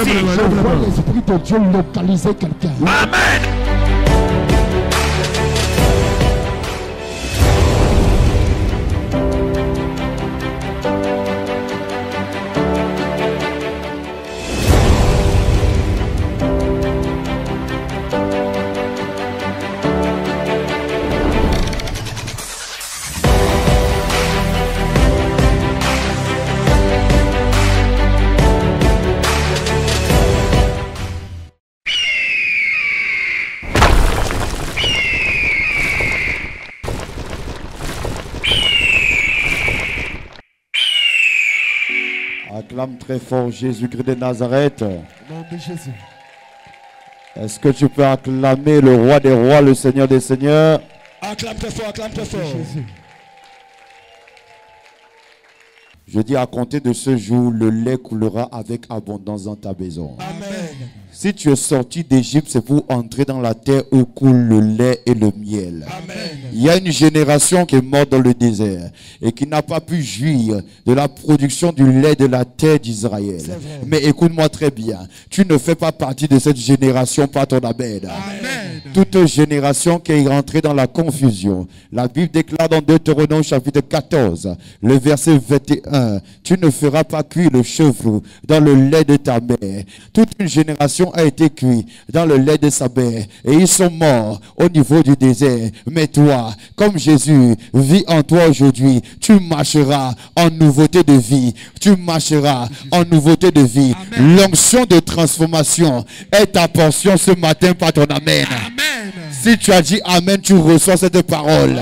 Je vois l'Esprit de Dieu localiser quelqu'un. Amen. Acclame très fort Jésus-Christ de Nazareth. Au nom de Jésus. Est-ce que tu peux acclamer le roi des rois, le Seigneur des seigneurs? Acclame très fort, acclame très fort. Jésus. Je dis à compter de ce jour, le lait coulera avec abondance dans ta maison. Amen. Si tu es sorti d'Égypte, c'est pour entrer dans la terre où coule le lait et le miel. Amen. Il y a une génération qui est morte dans le désert et qui n'a pas pu jouir de la production du lait de la terre d'Israël. Mais écoute-moi très bien, tu ne fais pas partie de cette génération par ton amen. Amen. Toute génération qui est rentrée dans la confusion. La Bible déclare dans Deutéronome chapitre 14, le verset 21, tu ne feras pas cuire le chevreau dans le lait de ta mère. Toute une génération a été cuite dans le lait de sa mère et ils sont morts au niveau du désert. Mais toi, comme Jésus vit en toi aujourd'hui, tu marcheras en nouveauté de vie. Tu marcheras en nouveauté de vie. L'onction de transformation est ta portion ce matin par ton amen. Si tu as dit amen, tu reçois cette parole. Amen.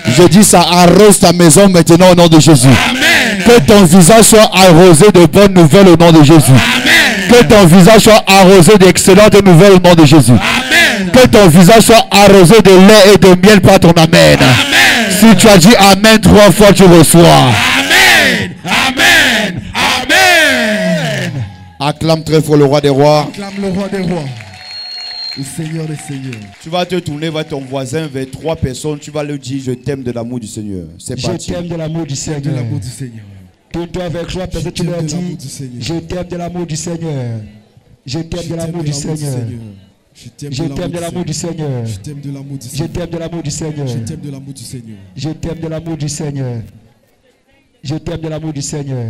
Je dis ça, arrose ta maison maintenant au nom de Jésus. Amen. Que ton visage soit arrosé de bonnes nouvelles au nom de Jésus. Amen. Que ton visage soit arrosé d'excellentes nouvelles au nom de Jésus. Amen. Que ton visage soit arrosé de lait et de miel par ton amen. Amen. Si tu as dit amen 3 fois, tu reçois. Amen. Amen. Amen. Acclame très fort le roi des rois. Acclame le roi des rois. Le Seigneur des seigneurs. Tu vas te tourner vers ton voisin, vers 3 personnes. Tu vas lui dire je t'aime de l'amour du Seigneur. C'est parti. Je t'aime de l'amour du Seigneur. De l'amour du Seigneur. Tourne-toi avec 3 personnes. Tu leur dis je t'aime de l'amour du Seigneur. Je t'aime de l'amour du Seigneur. Je t'aime de l'amour du Seigneur. Je t'aime de l'amour du Je t'aime de l'amour du Seigneur. Je t'aime de l'amour du Seigneur. Je t'aime de l'amour du Seigneur. Je t'aime de l'amour du Seigneur.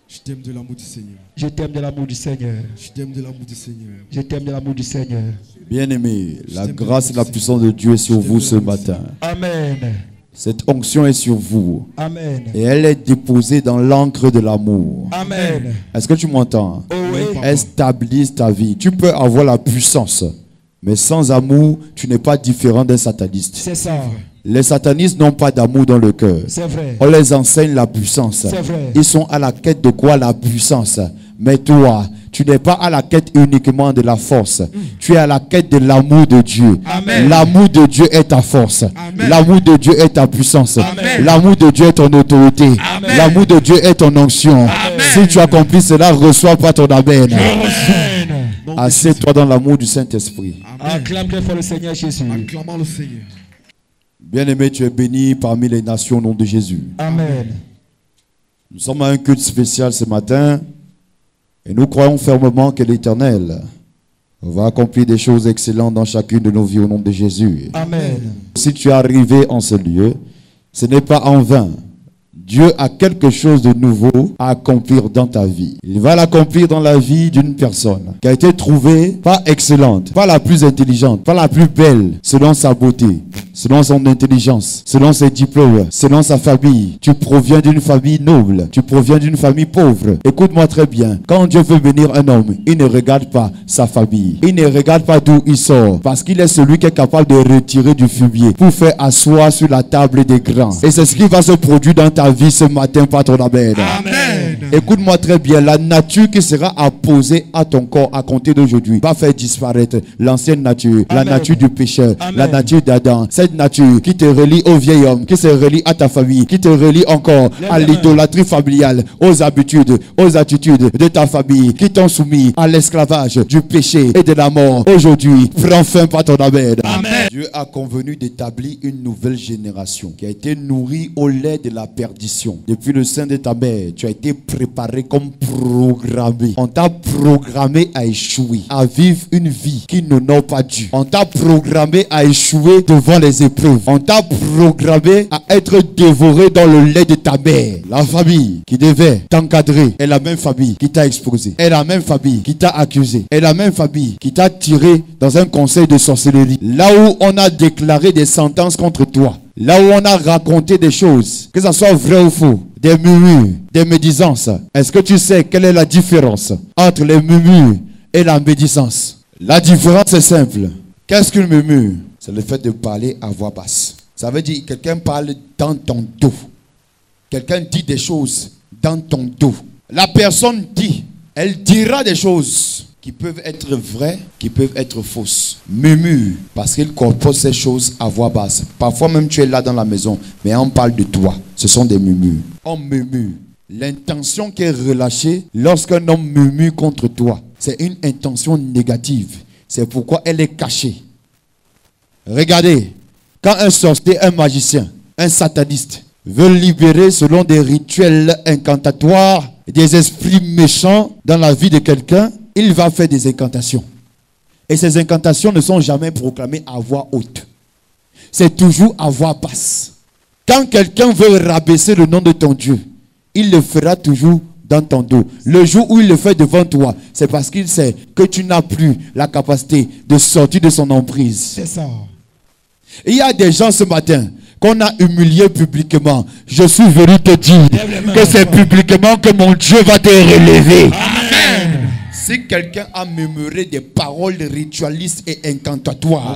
Je t'aime de l'amour du Seigneur. Je t'aime de l'amour du Seigneur. Je t'aime de l'amour du Seigneur. Je t'aime de l'amour du Seigneur. Bien-aimé, la grâce et la puissance de Dieu est sur vous ce matin. Amen. Cette onction est sur vous. Amen. Et elle est déposée dans l'encre de l'amour. Amen. Est-ce que tu m'entends? Oh oui. Elle stabilise ta vie. Tu peux avoir la puissance, mais sans amour, tu n'es pas différent d'un sataniste. C'est ça. Les satanistes n'ont pas d'amour dans le cœur. C'est vrai. On les enseigne la puissance. C'est vrai. Ils sont à la quête de quoi? La puissance. Mais toi, tu n'es pas à la quête uniquement de la force. Tu es à la quête de l'amour de Dieu. L'amour de Dieu est ta force. L'amour de Dieu est ta puissance. L'amour de Dieu est ton autorité. L'amour de Dieu est ton onction. Si tu as compris cela, reçois pas ton amen. Assieds-toi dans l'amour du Saint-Esprit. Acclame très fort le Seigneur Jésus. Acclamons le Seigneur. Bien-aimé, tu es béni parmi les nations au nom de Jésus. Amen. Nous sommes à un culte spécial ce matin et nous croyons fermement que l'Éternel va accomplir des choses excellentes dans chacune de nos vies au nom de Jésus. Amen. Si tu es arrivé en ce lieu, ce n'est pas en vain. Dieu a quelque chose de nouveau à accomplir dans ta vie. Il va l'accomplir dans la vie d'une personne qui a été trouvée pas excellente, pas la plus intelligente, pas la plus belle, selon sa beauté, selon son intelligence, selon ses diplômes, selon sa famille. Tu proviens d'une famille noble, tu proviens d'une famille pauvre. Écoute-moi très bien. Quand Dieu veut bénir un homme, il ne regarde pas sa famille. Il ne regarde pas d'où il sort, parce qu'il est celui qui est capable de retirer du fumier pour faire asseoir sur la table des grands. Et c'est ce qui va se produire dans ta vie ce matin par ton amen. Amen. Écoute-moi très bien, la nature qui sera apposée à ton corps à compter d'aujourd'hui va faire disparaître l'ancienne nature, la nature du pécheur, la nature d'Adam. Cette nature qui te relie au vieil homme, qui se relie à ta famille, qui te relie encore à l'idolâtrie familiale, aux habitudes, aux attitudes de ta famille, qui t'ont soumis à l'esclavage du péché et de la mort. Aujourd'hui, prends fin par ton amen. Amen. Dieu a convenu d'établir une nouvelle génération qui a été nourrie au lait de la perdition. Depuis le sein de ta mère, tu as été préparé comme programmé. On t'a programmé à échouer, à vivre une vie qui n'honore pas Dieu. On t'a programmé à échouer devant les épreuves. On t'a programmé à être dévoré dans le lait de ta mère. La famille qui devait t'encadrer est la même famille qui t'a exposé, est la même famille qui t'a accusé, est la même famille qui t'a tiré dans un conseil de sorcellerie. Là où on a déclaré des sentences contre toi, là où on a raconté des choses, que ça soit vrai ou faux, des murmures, des médisances. Est-ce que tu sais quelle est la différence entre les murmures et la médisance? La différence est simple. Qu'est-ce qu'une murmure? C'est le fait de parler à voix basse. Ça veut dire que quelqu'un parle dans ton dos. Quelqu'un dit des choses dans ton dos. La personne dit, elle dira des choses qui peuvent être vraies, qui peuvent être fausses. Murmure, parce qu'il compose ces choses à voix basse. Parfois même tu es là dans la maison, mais on parle de toi. Ce sont des murmures. On murmure. L'intention qui est relâchée lorsqu'un homme murmure contre toi, c'est une intention négative. C'est pourquoi elle est cachée. Regardez, quand un sorcier, un magicien, un sataniste veut libérer selon des rituels incantatoires des esprits méchants dans la vie de quelqu'un, il va faire des incantations. Et ces incantations ne sont jamais proclamées à voix haute. C'est toujours à voix basse. Quand quelqu'un veut rabaisser le nom de ton Dieu, il le fera toujours dans ton dos. Le jour où il le fait devant toi, c'est parce qu'il sait que tu n'as plus la capacité de sortir de son emprise. C'est ça. Il y a des gens ce matin qu'on a humiliés publiquement. Je suis venu te dire que c'est publiquement que mon Dieu va te relever. Amen. Si quelqu'un a murmuré des paroles ritualistes et incantatoires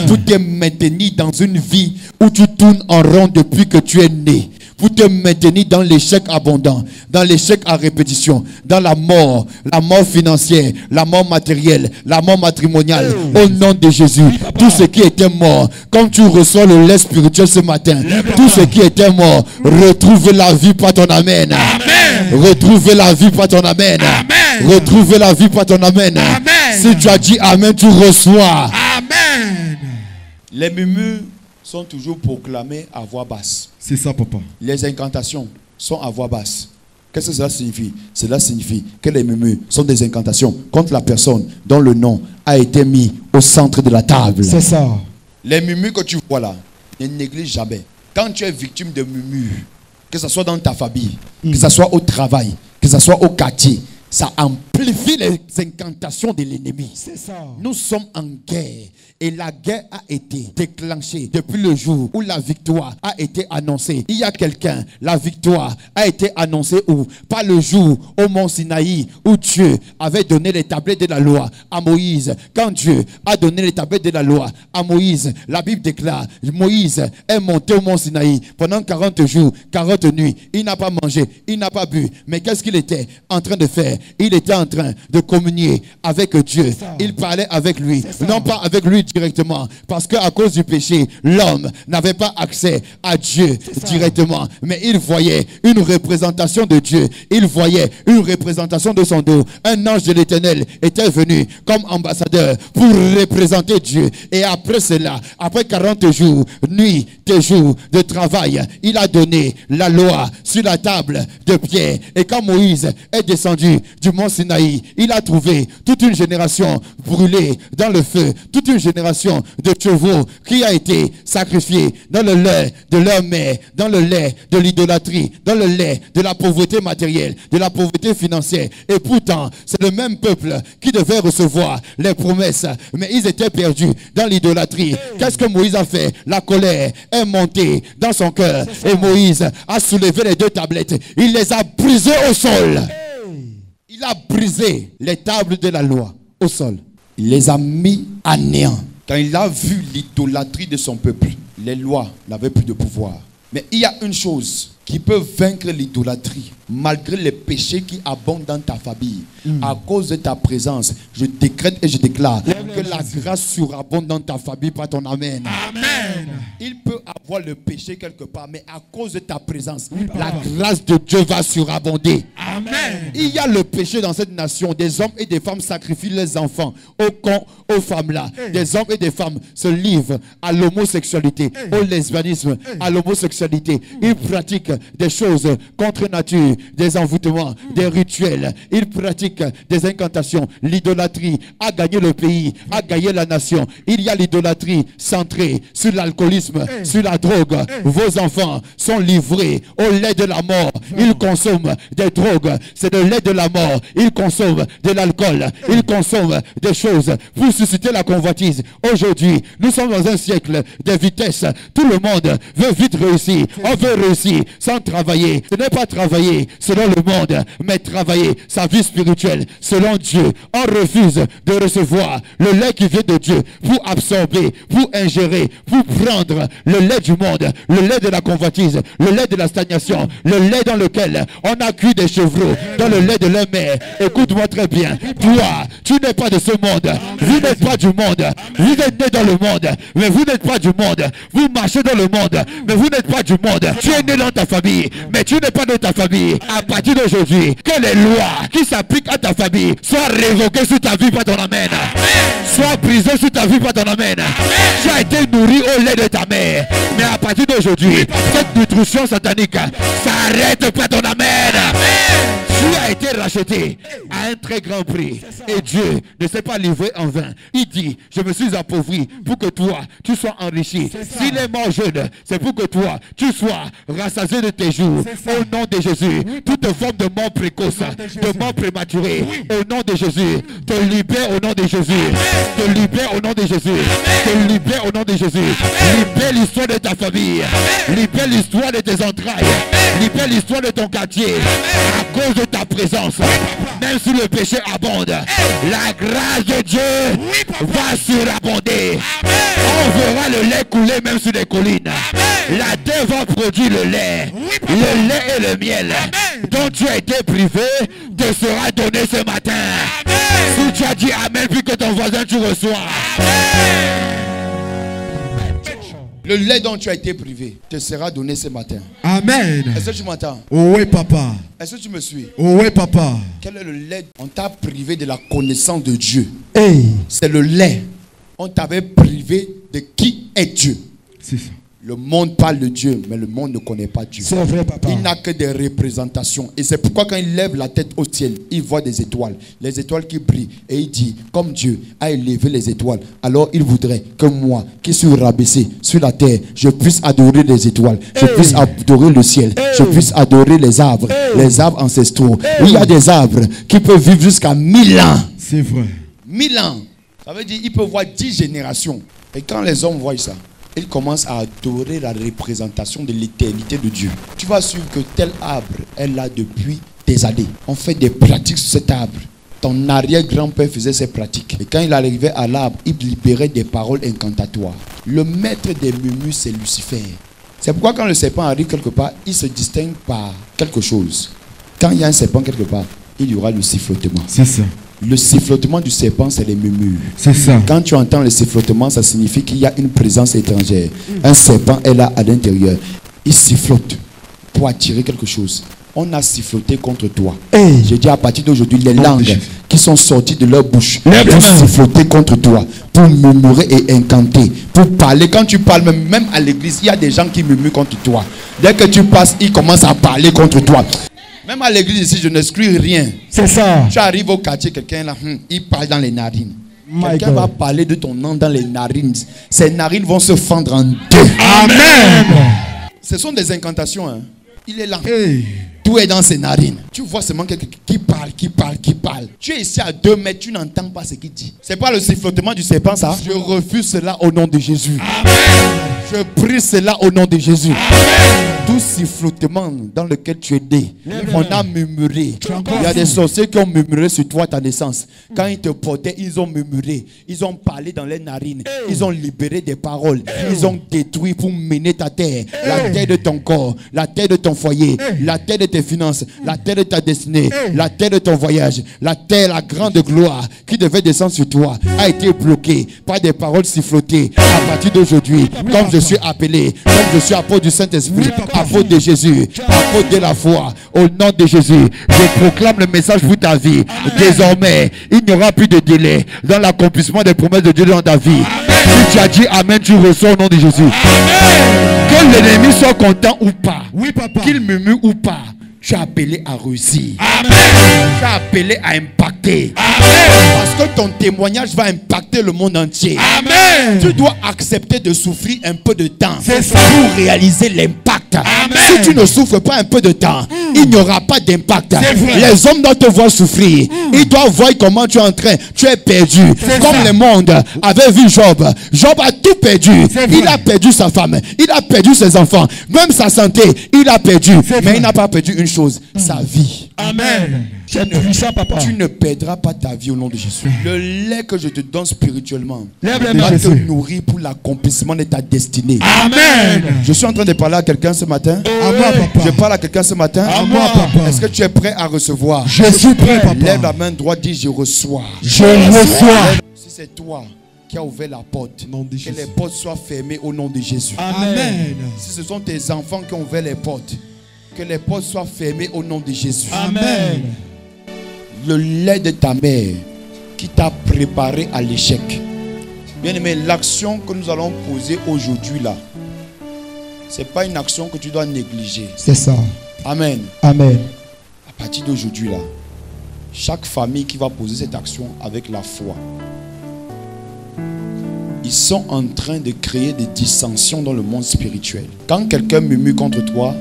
pour te maintenir dans une vie où tu tournes en rond depuis que tu es né, pour te maintenir dans l'échec abondant, dans l'échec à répétition, dans la mort financière, la mort matérielle, la mort matrimoniale, au nom de Jésus, tout ce qui était mort, quand tu reçois le lait spirituel ce matin, tout ce qui était mort, retrouve la vie par ton amen. Retrouve la vie par ton amen. Retrouve la vie par ton amen. Si tu as dit amen, tu reçois. Amen. Les murmures sont toujours proclamés à voix basse. C'est ça, papa. Les incantations sont à voix basse. Qu'est-ce que cela signifie? Cela signifie que les murmures sont des incantations contre la personne dont le nom a été mis au centre de la table. C'est ça. Les murmures que tu vois là, ne néglige jamais. Quand tu es victime de murmures, que ce soit dans ta famille, que ce soit au travail, que ce soit au quartier, ça amplifie les incantations de l'ennemi. C'est ça. Nous sommes en guerre. Et la guerre a été déclenchée depuis le jour où la victoire a été annoncée. Il y a quelqu'un, la victoire a été annoncée où? Pas le jour au mont Sinaï où Dieu avait donné les tablettes de la loi à Moïse. Quand Dieu a donné les tablettes de la loi à Moïse, la Bible déclare, Moïse est monté au mont Sinaï pendant 40 jours, 40 nuits. Il n'a pas mangé, il n'a pas bu. Mais qu'est-ce qu'il était en train de faire? Il était en train de communier avec Dieu. Il parlait avec lui, non pas avec lui directement, parce qu'à cause du péché, l'homme n'avait pas accès à Dieu directement, mais il voyait une représentation de Dieu, il voyait une représentation de son dos. Un ange de l'Éternel était venu comme ambassadeur pour représenter Dieu. Et après cela, après 40 jours, nuit et jours de travail, il a donné la loi sur la table de pierre. Et quand Moïse est descendu du mont Sinaï, il a trouvé toute une génération brûlée dans le feu, toute une génération de chevaux qui a été sacrifiée dans le lait de leur mère, dans le lait de l'idolâtrie, dans le lait de la pauvreté matérielle, de la pauvreté financière. Et pourtant, c'est le même peuple qui devait recevoir les promesses, mais ils étaient perdus dans l'idolâtrie. Qu'est-ce que Moïse a fait? La colère est montée dans son cœur et Moïse a soulevé les deux tablettes. Il les a brisées au sol. Il a brisé les tables de la loi au sol. Il les a mis à néant. Quand il a vu l'idolâtrie de son peuple, les lois n'avaient plus de pouvoir. Mais il y a une chose qui peut vaincre l'idolâtrie, malgré les péchés qui abondent dans ta famille. À cause de ta présence, je décrète et je déclare que la grâce surabonde dans ta famille par ton amen. Amen. Il peut avoir le péché quelque part, mais à cause de ta présence, la grâce de Dieu va surabonder. Amen. Il y a le péché dans cette nation. Des hommes et des femmes sacrifient leurs enfants aux femmes là. Des hommes et des femmes se livrent à l'homosexualité, au lesbianisme, à l'homosexualité. Ils pratiquent des choses contre nature, des envoûtements, des rituels. Ils pratiquent des incantations. L'idolâtrie a gagné le pays, a gagné la nation. Il y a l'idolâtrie centrée sur l'alcoolisme, sur la drogue. Vos enfants sont livrés au lait de la mort. Ils consomment des drogues, c'est le lait de la mort. Ils consomment de l'alcool, ils consomment des choses pour susciter la convoitise. Aujourd'hui, nous sommes dans un siècle de vitesse. Tout le monde veut vite réussir. On veut réussir sans travailler. Ce n'est pas travailler selon le monde, mais travailler sa vie spirituelle selon Dieu. On refuse de recevoir le lait qui vient de Dieu pour absorber, pour ingérer, pour prendre le lait du monde, le lait de la convoitise, le lait de la stagnation, le lait dans lequel on a cuit des chevreaux, dans le lait de leur mère. Écoute-moi très bien. Toi, tu n'es pas de ce monde. Vous n'êtes pas du monde. Vous êtes né dans le monde, mais vous n'êtes pas du monde. Vous marchez dans le monde, mais vous n'êtes pas du monde. Tu es né dans ta famille, mais tu n'es pas de ta famille. À partir d'aujourd'hui, que les lois qui s'appliquent à ta famille soient révoquées sur ta vie par ton amène. Soient brisées sur ta vie par ton amène. Tu as été nourri au lait de ta mère, mais à partir d'aujourd'hui, cette nutrition satanique s'arrête par ton amène. Tu as été racheté à un très grand prix. Et Dieu ne s'est pas livré en vain. Il dit, je me suis appauvri pour que toi, tu sois enrichi. S'il est mort jeune, c'est pour que toi, tu sois rassasié de tes jours. Au nom de Jésus, toute forme de mort précoce, de mort prématurée, au nom de Jésus, te libère au nom de Jésus. Te libère au nom de Jésus. Te libère au nom de Jésus. Libère l'histoire de ta famille. Libère l'histoire de tes entrailles. Libère l'histoire de ton quartier. À cause de ta présence, même si le péché abonde, la grâce de Dieu va surabonder. On verra le lait couler même sur les collines. La terre va produire le lait et le miel dont tu as été privé te sera donné ce matin. Si tu as dit amen puis que ton voisin tu reçois. Le lait dont tu as été privé te sera donné ce matin. Amen. Est-ce que tu m'entends? Oui, papa. Est-ce que tu me suis? Oui, papa. Quel est le lait? On t'a privé de la connaissance de Dieu. Hey. C'est le lait. On t'avait privé de qui est Dieu. C'est ça. Le monde parle de Dieu, mais le monde ne connaît pas Dieu. C'est vrai, papa. Il n'a que des représentations. Et c'est pourquoi quand il lève la tête au ciel, il voit des étoiles. Les étoiles qui brillent. Et il dit, comme Dieu a élevé les étoiles, alors il voudrait que moi, qui suis rabaissé sur la terre, je puisse adorer les étoiles. Je puisse adorer le ciel. Je puisse adorer les arbres ancestraux. Il y a des arbres qui peuvent vivre jusqu'à 1000 ans. C'est vrai. 1000 ans. Ça veut dire qu'il peut voir 10 générations. Et quand les hommes voient ça, ils commencent à adorer la représentation de l'éternité de Dieu. Tu vas suivre que tel arbre est là depuis des années. On fait des pratiques sur cet arbre. Ton arrière-grand-père faisait ces pratiques. Et quand il arrivait à l'arbre, il libérait des paroles incantatoires. Le maître des murmures, c'est Lucifer. C'est pourquoi quand le serpent arrive quelque part, il se distingue par quelque chose. Quand il y a un serpent quelque part, il y aura le sifflotement. C'est ça. Le sifflotement du serpent, c'est les murmures. C'est ça. Quand tu entends le sifflotement, ça signifie qu'il y a une présence étrangère. Un serpent est là à l'intérieur. Il sifflote pour attirer quelque chose. On a siffloté contre toi. Hey. Je dis à partir d'aujourd'hui, les langues qui sont sorties de leur bouche Lève ont les mains. siffloté contre toi pour murmurer et incanter, pour parler. Quand tu parles, même à l'église, il y a des gens qui murmurent contre toi. Dès que tu passes, ils commencent à parler contre toi. Même à l'église ici, je n'exclus rien. C'est ça. Tu arrives au quartier, quelqu'un là, il parle dans les narines. My Quelqu'un God. va parler de ton nom dans les narines. Ces narines vont se fendre en deux. Amen. Ce sont des incantations. Hein. Il est là. Hey. Tout est dans ses narines. Tu vois seulement quelqu'un qui parle. Tu es ici à 2 mètres, tu n'entends pas ce qu'il dit. C'est pas le sifflotement du serpent, ça. Je refuse cela au nom de Jésus. Amen. Je prie cela au nom de Jésus. Amen. Tout sifflotement dans lequel tu es né, on a murmuré. Il y a des sorciers qui ont murmuré sur toi à ta naissance. Quand ils te portaient, ils ont murmuré. Ils ont parlé dans les narines. Ils ont libéré des paroles. Ils ont détruit pour mener ta terre. La terre de ton corps, la terre de ton foyer, la terre de tes finances, la terre de ta destinée, la terre de ton voyage, la terre, la grande gloire qui devait descendre sur toi a été bloquée par des paroles sifflotées. À partir d'aujourd'hui, comme je suis appelé, comme je suis apôtre du Saint-Esprit, à à faute de Jésus, à faute de la foi, au nom de Jésus, je proclame le message pour ta vie. Désormais, il n'y aura plus de délai dans l'accomplissement des promesses de Dieu dans ta vie. Si tu as dit Amen, tu reçois au nom de Jésus. Que l'ennemi soit content ou pas, Oui, papa. qu'il murmure ou pas, tu es appelé à réussir. Amen. Tu es appelé à impacter. Parce que ton témoignage va impacter le monde entier. Amen. Tu dois accepter de souffrir un peu de temps C'est ça. pour réaliser l'impact. Amen. Si tu ne souffres pas un peu de temps, il n'y aura pas d'impact. C'est vrai. Les hommes doivent te voir souffrir. Ils doivent voir comment tu es en train. Tu es perdu. C'est Comme ça. le monde avait vu Job. Job a tout perdu. C'est vrai. Il a perdu sa femme. Il a perdu ses enfants. Même sa santé, il a perdu. C'est Mais vrai. il n'a pas perdu une chose, sa vie. Amen. C'est puissant, papa. Tu ne perdras pas ta vie au nom de Jésus. Le lait que je te donne spirituellement Lève les va mains. te nourrir pour l'accomplissement de ta destinée. Amen. Je suis en train de parler à quelqu'un ce matin. À moi, papa. Je parle à quelqu'un ce matin. À moi, papa. Est-ce que tu es prêt à recevoir? Je suis prêt, Lève papa. la main droite, dis je reçois. Je reçois. Si c'est toi qui as ouvert la porte, Au nom de que Jésus. les portes soient fermées au nom de Jésus. Amen. Si ce sont tes enfants qui ont ouvert les portes, que les portes soient fermées au nom de Jésus. Amen. Le lait de ta mère qui t'a préparé à l'échec. Bien aimé, l'action que nous allons poser aujourd'hui là, c'est pas une action que tu dois négliger. C'est ça. Amen. Amen. À partir d'aujourd'hui là, chaque famille qui va poser cette action avec la foi, ils sont en train de créer des dissensions dans le monde spirituel. Quand quelqu'un murmure contre toi,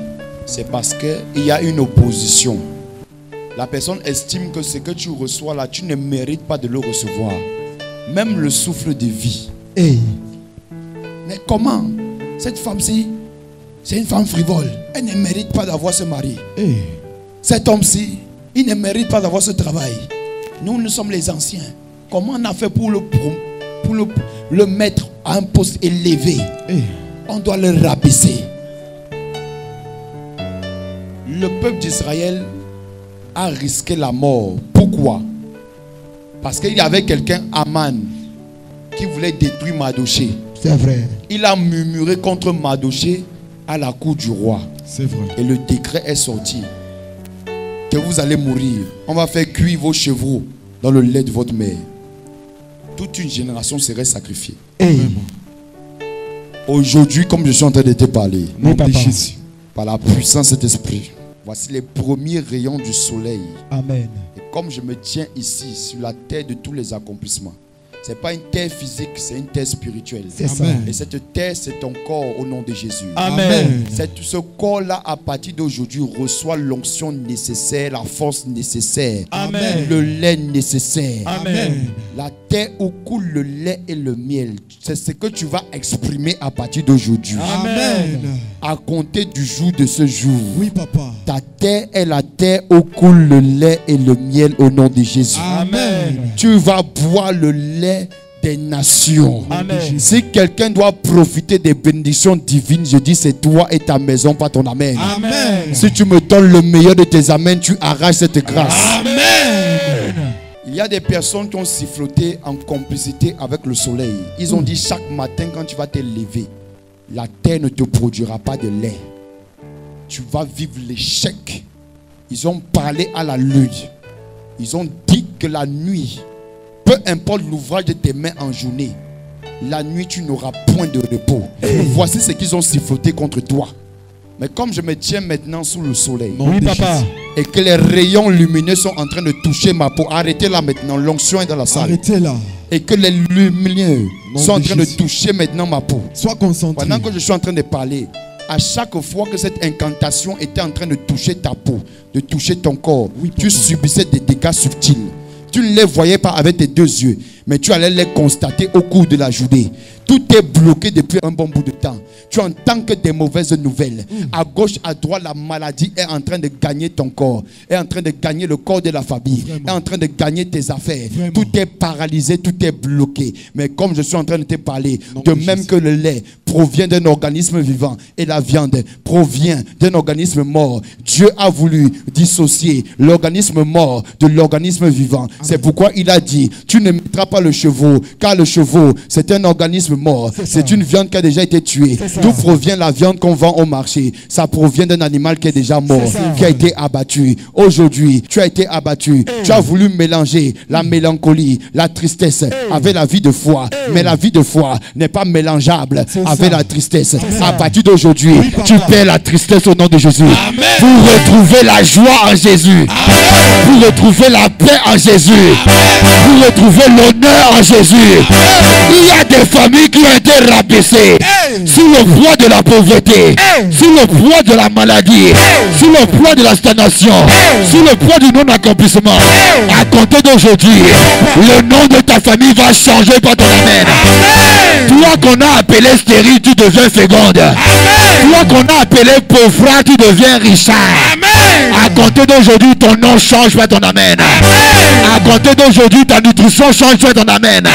c'est parce qu'il y a une opposition. La personne estime que ce que tu reçois là, tu ne mérites pas de le recevoir. Même le souffle de vie. Hey. Mais comment? Cette femme-ci, c'est une femme frivole. Elle ne mérite pas d'avoir ce mari. Hey. Cet homme-ci, il ne mérite pas d'avoir ce travail. Nous sommes les anciens. Comment on a fait pour le mettre à un poste élevé? Hey. On doit le rabaisser. Le peuple d'Israël a risqué la mort. Pourquoi? Parce qu'il y avait quelqu'un, Aman, qui voulait détruire Mardochée. C'est vrai. Il a murmuré contre Mardochée à la cour du roi. C'est vrai. Et le décret est sorti que vous allez mourir. On va faire cuire vos chevreaux dans le lait de votre mère. Toute une génération serait sacrifiée. Hey. Aujourd'hui, comme je suis en train de te parler, Au nom Oui, de papa. Jésus. par la puissance de cet esprit, voici les premiers rayons du soleil. Amen. Et comme je me tiens ici sur la terre de tous les accomplissements, ce n'est pas une terre physique, c'est une terre spirituelle. C'est ça. Amen. Et cette terre, c'est ton corps au nom de Jésus. Amen. Ce corps-là, à partir d'aujourd'hui, reçoit l'onction nécessaire, la force nécessaire, Amen. le lait nécessaire. Amen. La terre où coule le lait et le miel, c'est ce que tu vas exprimer à partir d'aujourd'hui. Amen. À compter du jour de ce jour, Oui, papa. ta terre est la terre où coule le lait et le miel au nom de Jésus. Amen. Tu vas boire le lait des nations. Amen. Si quelqu'un doit profiter des bénédictions divines, je dis c'est toi et ta maison, pas ton amen. Amen. Si tu me donnes le meilleur de tes amens, tu arraches cette grâce. Amen. Il y a des personnes qui ont siffloté en complicité avec le soleil. Ils ont dit chaque matin quand tu vas te lever, la terre ne te produira pas de lait. Tu vas vivre l'échec. Ils ont parlé à la lune. Ils ont dit que la nuit, peu importe l'ouvrage de tes mains en journée, la nuit tu n'auras point de repos. Voici ce qu'ils ont siffloté contre toi. Mais comme je me tiens maintenant sous le soleil, Nom Oui, de papa. Jésus. et que les rayons lumineux sont en train de toucher ma peau, arrêtez là maintenant, l'onction est dans la salle. Arrêtez là. Et que les lumineux Nom sont en de train de Jésus. toucher maintenant ma peau. Sois concentré. Pendant que je suis en train de parler, à chaque fois que cette incantation était en train de toucher ta peau, de toucher ton corps, Oui, tu papa. subissais des dégâts subtils. Tu ne les voyais pas avec tes deux yeux, mais tu allais les constater au cours de la journée. Tout est bloqué depuis un bon bout de temps. Tu entends que des mauvaises nouvelles. À gauche, à droite, la maladie est en train de gagner ton corps, est en train de gagner le corps de la famille, Vraiment. est en train de gagner tes affaires. Vraiment. Tout est paralysé, tout est bloqué. Mais comme je suis en train de te parler, Nom de de même Jésus. que le lait provient d'un organisme vivant et la viande provient d'un organisme mort, Dieu a voulu dissocier l'organisme mort de l'organisme vivant. C'est pourquoi il a dit, tu ne mettras pas le chevreau, car le chevreau, c'est un organisme d'être mort. C'est ça. C'est une viande qui a déjà été tuée. C'est ça. D'où provient la viande qu'on vend au marché? Ça provient d'un animal qui est déjà mort, C'est ça. qui a été abattu. Aujourd'hui, tu as été abattu. Tu as voulu mélanger la mélancolie, la tristesse avec la vie de foi. Mais la vie de foi n'est pas mélangeable C'est avec ça. la tristesse. ça. À partir d'aujourd'hui, Oui, papa. tu perds la tristesse au nom de Jésus. Pour retrouver la joie en Jésus. Pour retrouver la paix en Jésus. Pour retrouver l'honneur en Jésus. Il y a des familles qui ont été rabaissées sous le poids de la pauvreté, sous le poids de la maladie, sous le poids de la stagnation, sous le poids du non-accomplissement. À compter d'aujourd'hui, le nom de ta famille va changer par ton amen. Toi qu'on a appelé stérile, tu deviens féconde. Toi qu'on a appelé pauvre, tu deviens richard. À compter d'aujourd'hui, ton nom change par ton amen. À compter d'aujourd'hui, ta nutrition change par ton amen.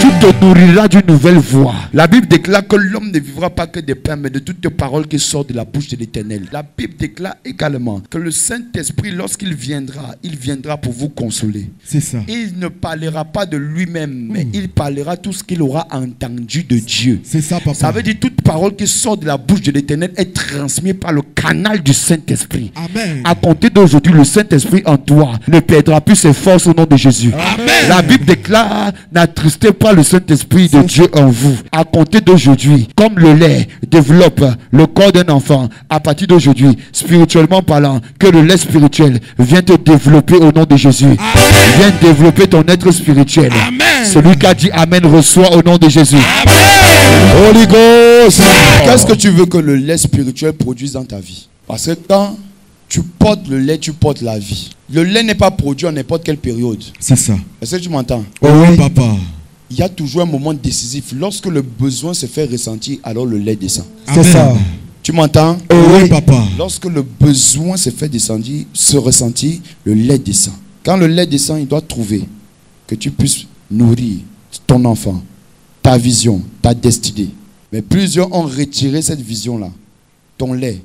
Tu te nourriras d'une nouvelle voix. La Bible déclare que l'homme ne vivra pas que de pain, mais de toutes les paroles qui sortent de la bouche de l'Éternel. La Bible déclare également que le Saint-Esprit, lorsqu'il viendra, il viendra pour vous consoler. C'est ça. Il ne parlera pas de lui-même, mais il parlera tout ce qu'il aura entendu de Dieu. C'est ça, papa. Ça veut dire toute parole qui sort de la bouche de l'Éternel est transmise par le canal du Saint-Esprit. Amen. À compter d'aujourd'hui, le Saint-Esprit en toi ne perdra plus ses forces au nom de Jésus. Amen. La Bible déclare: n'attristez pas le Saint-Esprit de Dieu en vous. À compter d'aujourd'hui, comme le lait développe le corps d'un enfant, à partir d'aujourd'hui, spirituellement parlant, que le lait spirituel vient te développer au nom de Jésus. Viens développer ton être spirituel. Amen. Celui qui a dit Amen reçoit au nom de Jésus. Amen. Holy Ghost. Qu'est-ce que tu veux que le lait spirituel produise dans ta vie? Parce que quand tu portes le lait, tu portes la vie. Le lait n'est pas produit en n'importe quelle période. C'est ça. Est-ce que tu m'entends? Oh oui, papa. Il y a toujours un moment décisif. Lorsque le besoin se fait ressentir, alors le lait descend. C'est Amen. ça. Tu m'entends? Oh oui, papa. Lorsque le besoin se fait descendre, se ressentir, le lait descend. Quand le lait descend, il doit trouver que tu puisses nourrir ton enfant, ta vision, ta destinée. Mais plusieurs ont retiré cette vision-là, ton lait,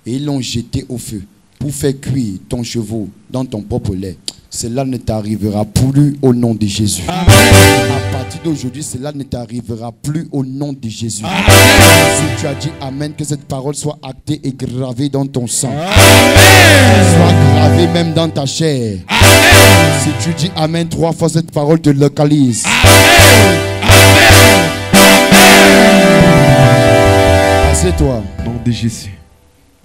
et ils l'ont jeté au feu pour faire cuire ton chevaux dans ton propre lait. Cela ne t'arrivera plus au nom de Jésus. Amen. À partir d'aujourd'hui, cela ne t'arrivera plus au nom de Jésus. Si tu as dit Amen, que cette parole soit actée et gravée dans ton sang. Soit gravée même dans ta chair. Si tu dis Amen 3 fois, cette parole te localise. Assieds-toi. Au nom de Jésus.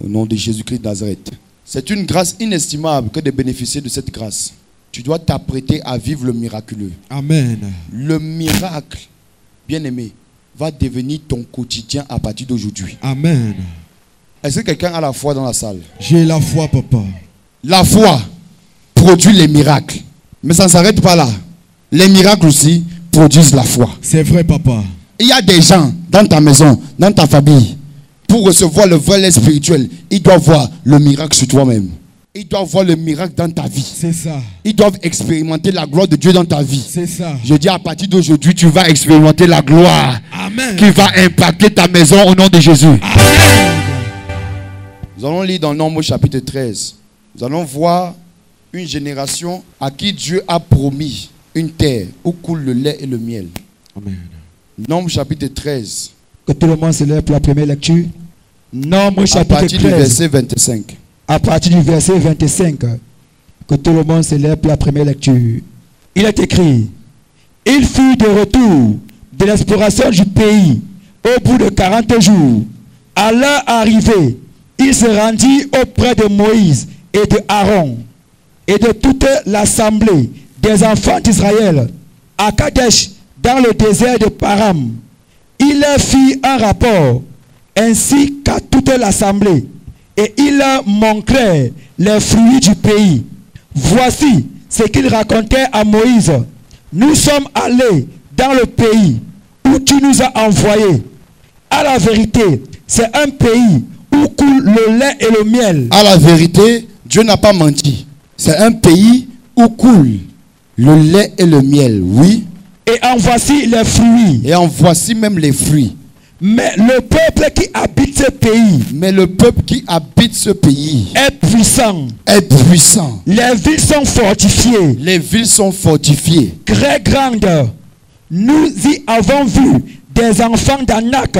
Au nom de Jésus-Christ de Nazareth. C'est une grâce inestimable que de bénéficier de cette grâce. Tu dois t'apprêter à vivre le miraculeux. Amen. Le miracle, bien-aimé, va devenir ton quotidien à partir d'aujourd'hui. Amen. Est-ce que quelqu'un a la foi dans la salle? J'ai la foi, papa. La foi produit les miracles. Mais ça ne s'arrête pas là. Les miracles aussi produisent la foi. C'est vrai, papa. Il y a des gens dans ta maison, dans ta famille, pour recevoir le vrai lait spirituel, ils doivent voir le miracle sur toi-même. Ils doivent voir le miracle dans ta vie. C'est ça. Ils doivent expérimenter la gloire de Dieu dans ta vie. C'est ça. Je dis à partir d'aujourd'hui, tu vas expérimenter la gloire Amen. qui va impacter ta maison au nom de Jésus. Amen. Nous allons lire dans Nombre chapitre 13. Nous allons voir une génération à qui Dieu a promis une terre où coule le lait et le miel. Amen. Nombre chapitre 13. Que tout le monde se lève pour la première lecture. Nombre À chapitre partir du 13. verset 25. À partir du verset 25. Que tout le monde se lève pour la première lecture. Il est écrit: il fut de retour de l'exploration du pays au bout de 40 jours. À leur arrivée, il se rendit auprès de Moïse et de Aaron et de toute l'assemblée des enfants d'Israël à Kadesh dans le désert de Param. Il leur fit un rapport ainsi qu'à toute l'assemblée et il leur montrait les fruits du pays. Voici ce qu'il racontait à Moïse: nous sommes allés dans le pays où tu nous as envoyés. À la vérité, c'est un pays où coule le lait et le miel. À la vérité, Dieu n'a pas menti. C'est un pays où coule le lait et le miel, oui. Et en voici les fruits. Et en voici même les fruits. Mais le peuple qui habite ce pays Mais le peuple qui habite ce pays est puissant. est puissant. Les villes sont fortifiées, Les villes sont fortifiées. très grandes. Nous y avons vu des enfants d'Anak.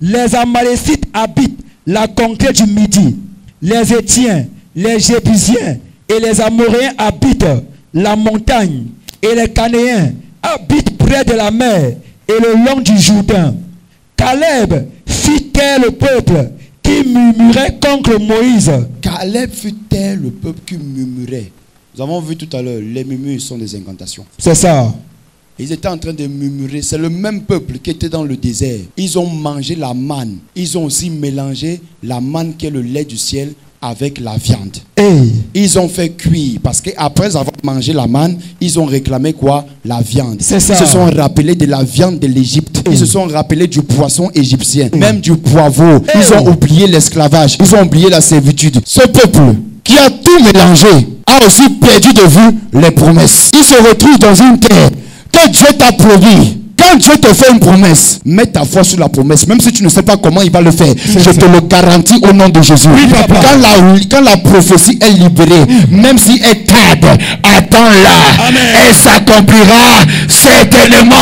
Les Amalécites habitent la conquête du Midi. Les Étiens, les Jébusiens et les Amoréens habitent la montagne. Et les Canéens habitent près de la mer et le long du Jourdain. Caleb fit taire le peuple qui murmurait contre Moïse. Caleb fit taire le peuple qui murmurait. Nous avons vu tout à l'heure, les murmures sont des incantations. C'est ça. Ils étaient en train de murmurer. C'est le même peuple qui était dans le désert. Ils ont mangé la manne. Ils ont aussi mélangé la manne qui est le lait du ciel avec la viande. Hey. Ils ont fait cuire parce qu'après avoir mangé la manne, ils ont réclamé quoi? La viande. C'est ça. Ils se sont rappelés de la viande de l'Égypte. Ils se sont rappelés du poisson égyptien, même du poivreau. Ils ont oublié l'esclavage. Ils ont oublié la servitude. Ce peuple qui a tout mélangé a aussi perdu de vue les promesses. Il se retrouve dans une terre que Dieu t'a promis. Quand Dieu te fait une promesse, mets ta foi sur la promesse. Même si tu ne sais pas comment il va le faire, je te le garantis au nom de Jésus. Oui, papa. Quand la prophétie est libérée, même si elle tarde, attends-la. Amen. Elle s'accomplira certainement.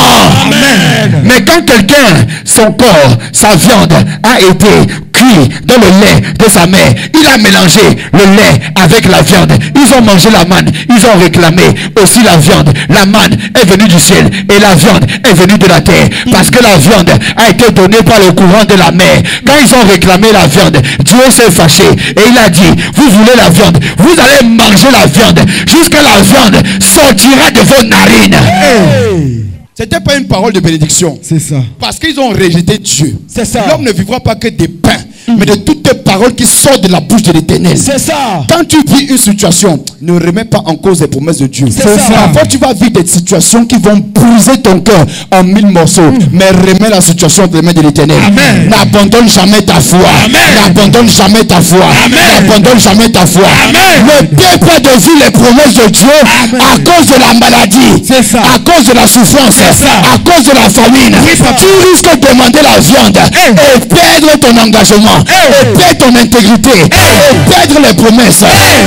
Amen. Mais quand quelqu'un, son corps, sa viande a été cuit dans le lait de sa mère, il a mélangé le lait avec la viande. Ils ont mangé la manne, ils ont réclamé aussi la viande. La manne est venue du ciel et la viande est venue de la terre. Parce que la viande a été donnée par le courant de la mer. Quand ils ont réclamé la viande, Dieu s'est fâché et il a dit, vous voulez la viande, vous allez manger la viande jusqu'à la viande sortira de vos narines. Hey. C'était pas une parole de bénédiction. C'est ça. Parce qu'ils ont rejeté Dieu. C'est ça. L'homme ne vivra pas que des pains, mais de toutes les paroles qui sortent de la bouche de l'Éternel. C'est ça. Quand tu vis une situation, ne remets pas en cause les promesses de Dieu. C'est ça. Parfois, tu vas vivre des situations qui vont briser ton cœur en 1000 morceaux. Mais remets la situation entre les mains de l'Éternel. Amen. N'abandonne jamais ta foi. Amen. N'abandonne jamais ta foi. Amen. N'abandonne jamais ta foi. Amen. Ne perds pas de vue les promesses de Dieu à cause de la maladie. C'est ça. À cause de la souffrance. ça. À cause de la famine. papa. Tu risques de demander la viande et perdre ton engagement. Et perdre ton intégrité. Et perdre les promesses.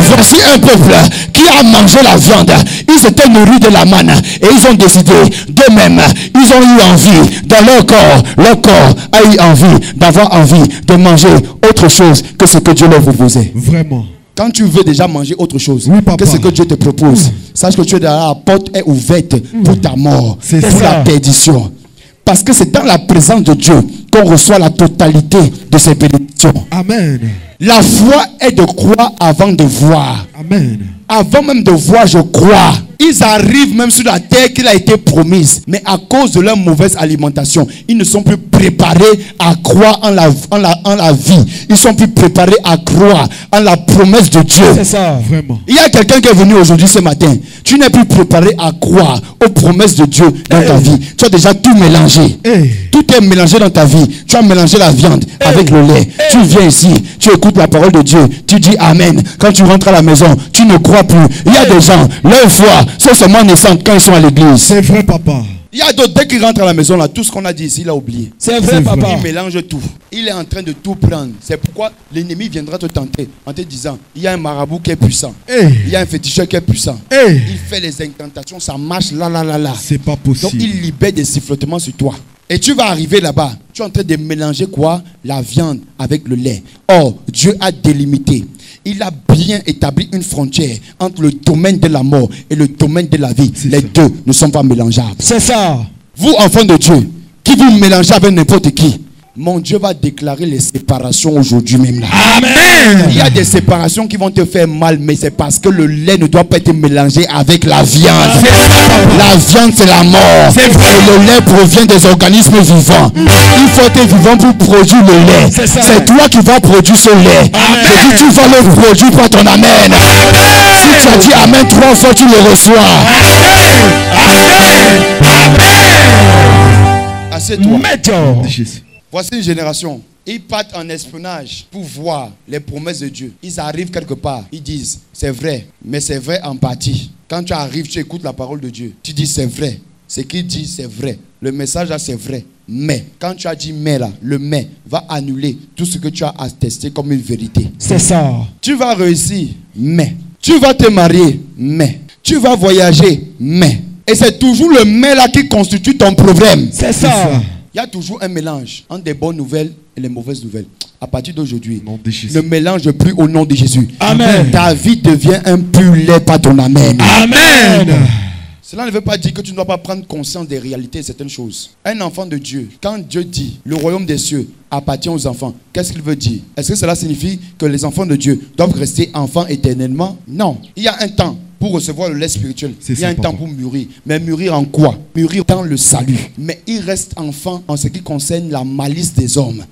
Voici un peuple qui a mangé la viande. Ils s'étaient nourris de la manne. Et ils ont décidé d'eux-mêmes. Ils ont eu envie dans leur corps a eu envie d'avoir envie de manger autre chose que ce que Dieu leur proposait. Vraiment. Quand tu veux déjà manger autre chose Oui, papa. que ce que Dieu te propose, sache que tu es derrière, la porte est ouverte pour ta mort, C'est pour ça. la perdition. Parce que c'est dans la présence de Dieu qu'on reçoit la totalité de ses bénédictions. Amen. La foi est de croire avant de voir. Amen. Avant même de voir, je crois. Ils arrivent même sur la terre qui a été promise. Mais à cause de leur mauvaise alimentation, ils ne sont plus préparés à croire en la vie. Ils sont plus préparés à croire en la promesse de Dieu. C'est ça. Vraiment. Il y a quelqu'un qui est venu aujourd'hui ce matin. Tu n'es plus préparé à croire aux promesses de Dieu dans ta vie. Tu as déjà tout mélangé. Tout est mélangé dans ta vie. Tu as mélangé la viande avec le lait. Tu viens ici, tu écoutes la parole de Dieu. Tu dis Amen. Quand tu rentres à la maison, tu ne crois plus. Il y a des gens, leur foi, c'est seulement naissante quand ils sont à l'église. C'est vrai, papa. Il y a d'autres, dès qu'ils rentrent à la maison, là, tout ce qu'on a dit ici, il a oublié. C'est vrai, C'est papa. vrai. Il mélange tout. Il est en train de tout prendre. C'est pourquoi l'ennemi viendra te tenter en te disant, il y a un marabout qui est puissant. Il y a un féticheur qui est puissant. Il fait les incantations, ça marche là. C'est pas Donc possible. il libère des sifflotements sur toi. Et tu vas arriver là-bas. Tu es en train de mélanger quoi? La viande avec le lait. Or, Dieu a délimité. Il a bien établi une frontière entre le domaine de la mort et le domaine de la vie. Les deux ne sont pas mélangeables. C'est ça. Vous, enfants de Dieu, qui vous mélangez avec n'importe qui, mon Dieu va déclarer les séparations aujourd'hui même là. Amen. Il y a des séparations qui vont te faire mal, mais c'est parce que le lait ne doit pas être mélangé avec la viande. La viande, c'est la mort. Et le lait provient des organismes vivants. Il faut être vivant pour produire le lait. C'est ça. C'est toi qui vas produire ce lait. Je dis, tu vas le produire par ton amen. Si tu as dit amen 3 fois, tu le reçois. Assieds-toi. Médior. Jésus. Voici une génération. Ils partent en espionnage pour voir les promesses de Dieu. Ils arrivent quelque part. Ils disent, c'est vrai, mais c'est vrai en partie. Quand tu arrives, tu écoutes la parole de Dieu. Tu dis, c'est vrai. Ce qu'il dit, c'est vrai. Le message là, c'est vrai. Mais, quand tu as dit mais là, le mais va annuler tout ce que tu as attesté comme une vérité. C'est ça. Tu vas réussir, mais. Tu vas te marier, mais. Tu vas voyager, mais. Et c'est toujours le mais là qui constitue ton problème. C'est ça. Il y a toujours un mélange entre des bonnes nouvelles et les mauvaises nouvelles. À partir d'aujourd'hui, Au nom de Jésus. ne mélange plus au nom de Jésus. Amen. Ta vie devient un pur lait par ton amen. Amen. Cela ne veut pas dire que tu ne dois pas prendre conscience des réalités de certaines choses. Un enfant de Dieu, quand Dieu dit le royaume des cieux appartient aux enfants, qu'est-ce qu'il veut dire? Est-ce que cela signifie que les enfants de Dieu doivent rester enfants éternellement? Non. Il y a un temps pour recevoir le lait spirituel. C'est Il y a ça, un papa. temps pour mûrir. Mais mûrir en quoi? Mûrir dans le salut. Mais il reste enfant en ce qui concerne la malice des hommes.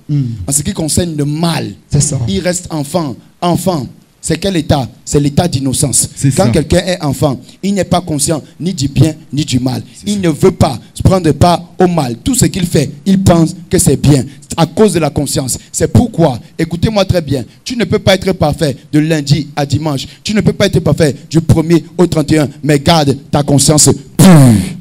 En ce qui concerne le mal. C'est ça. Il reste enfant. Enfant. C'est quel état? C'est l'état d'innocence. C'est Quand ça. quelqu'un est enfant, il n'est pas conscient ni du bien ni du mal. Il ne veut pas se prendre part au mal. Tout ce qu'il fait, il pense que c'est bien à cause de la conscience. C'est pourquoi, écoutez-moi très bien, tu ne peux pas être parfait de lundi à dimanche. Tu ne peux pas être parfait du 1er au 31, mais garde ta conscience pure.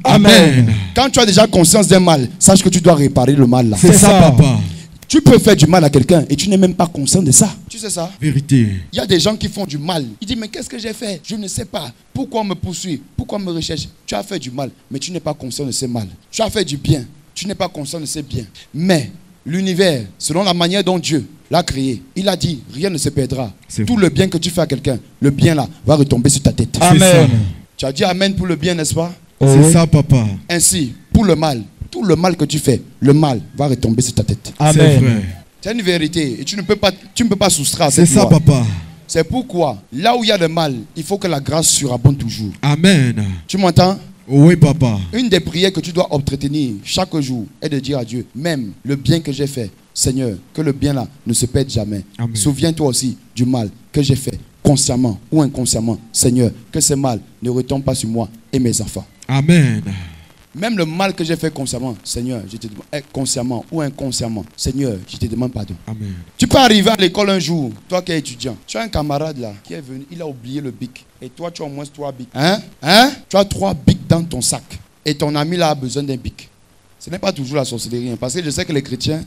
Amen. Quand tu as déjà conscience d'un mal, sache que tu dois réparer le mal là. C'est ça, papa. Tu peux faire du mal à quelqu'un et tu n'es même pas conscient de ça. Tu sais ça? Vérité. Il y a des gens qui font du mal. Ils disent, mais qu'est-ce que j'ai fait? Je ne sais pas. Pourquoi on me poursuit? Pourquoi on me recherche? Tu as fait du mal, mais tu n'es pas conscient de ce mal. Tu as fait du bien, tu n'es pas conscient de ce bien. Mais l'univers, selon la manière dont Dieu l'a créé, il a dit, rien ne se perdra. C'est Tout le bien que tu fais à quelqu'un, le bien là, va retomber sur ta tête. Amen. Tu as dit Amen pour le bien, n'est-ce pas? C'est ça, papa. Ainsi, pour le mal, tout le mal que tu fais, le mal va retomber sur ta tête. C'est Amen. vrai. C'est une vérité et tu ne peux pas soustraire à C'est cette ça, loi. papa. C'est pourquoi, là où il y a le mal, il faut que la grâce surabonde toujours. Amen. Tu m'entends? Oui, papa. Une des prières que tu dois entretenir chaque jour est de dire à Dieu, même le bien que j'ai fait, Seigneur, que le bien là ne se perde jamais. Amen. Souviens-toi aussi du mal que j'ai fait, consciemment ou inconsciemment. Seigneur, que ce mal ne retombe pas sur moi et mes enfants. Amen. Même le mal que j'ai fait consciemment, Seigneur, je te demande, consciemment ou inconsciemment, Seigneur, je te demande pardon. Amen. Tu peux arriver à l'école un jour, toi qui es étudiant, tu as un camarade là qui est venu, il a oublié le bic. Et toi, tu as au moins 3 bics. Tu as 3 bics dans ton sac. Et ton ami là a besoin d'un bic. Ce n'est pas toujours la sorcellerie, hein, parce que je sais que les chrétiens,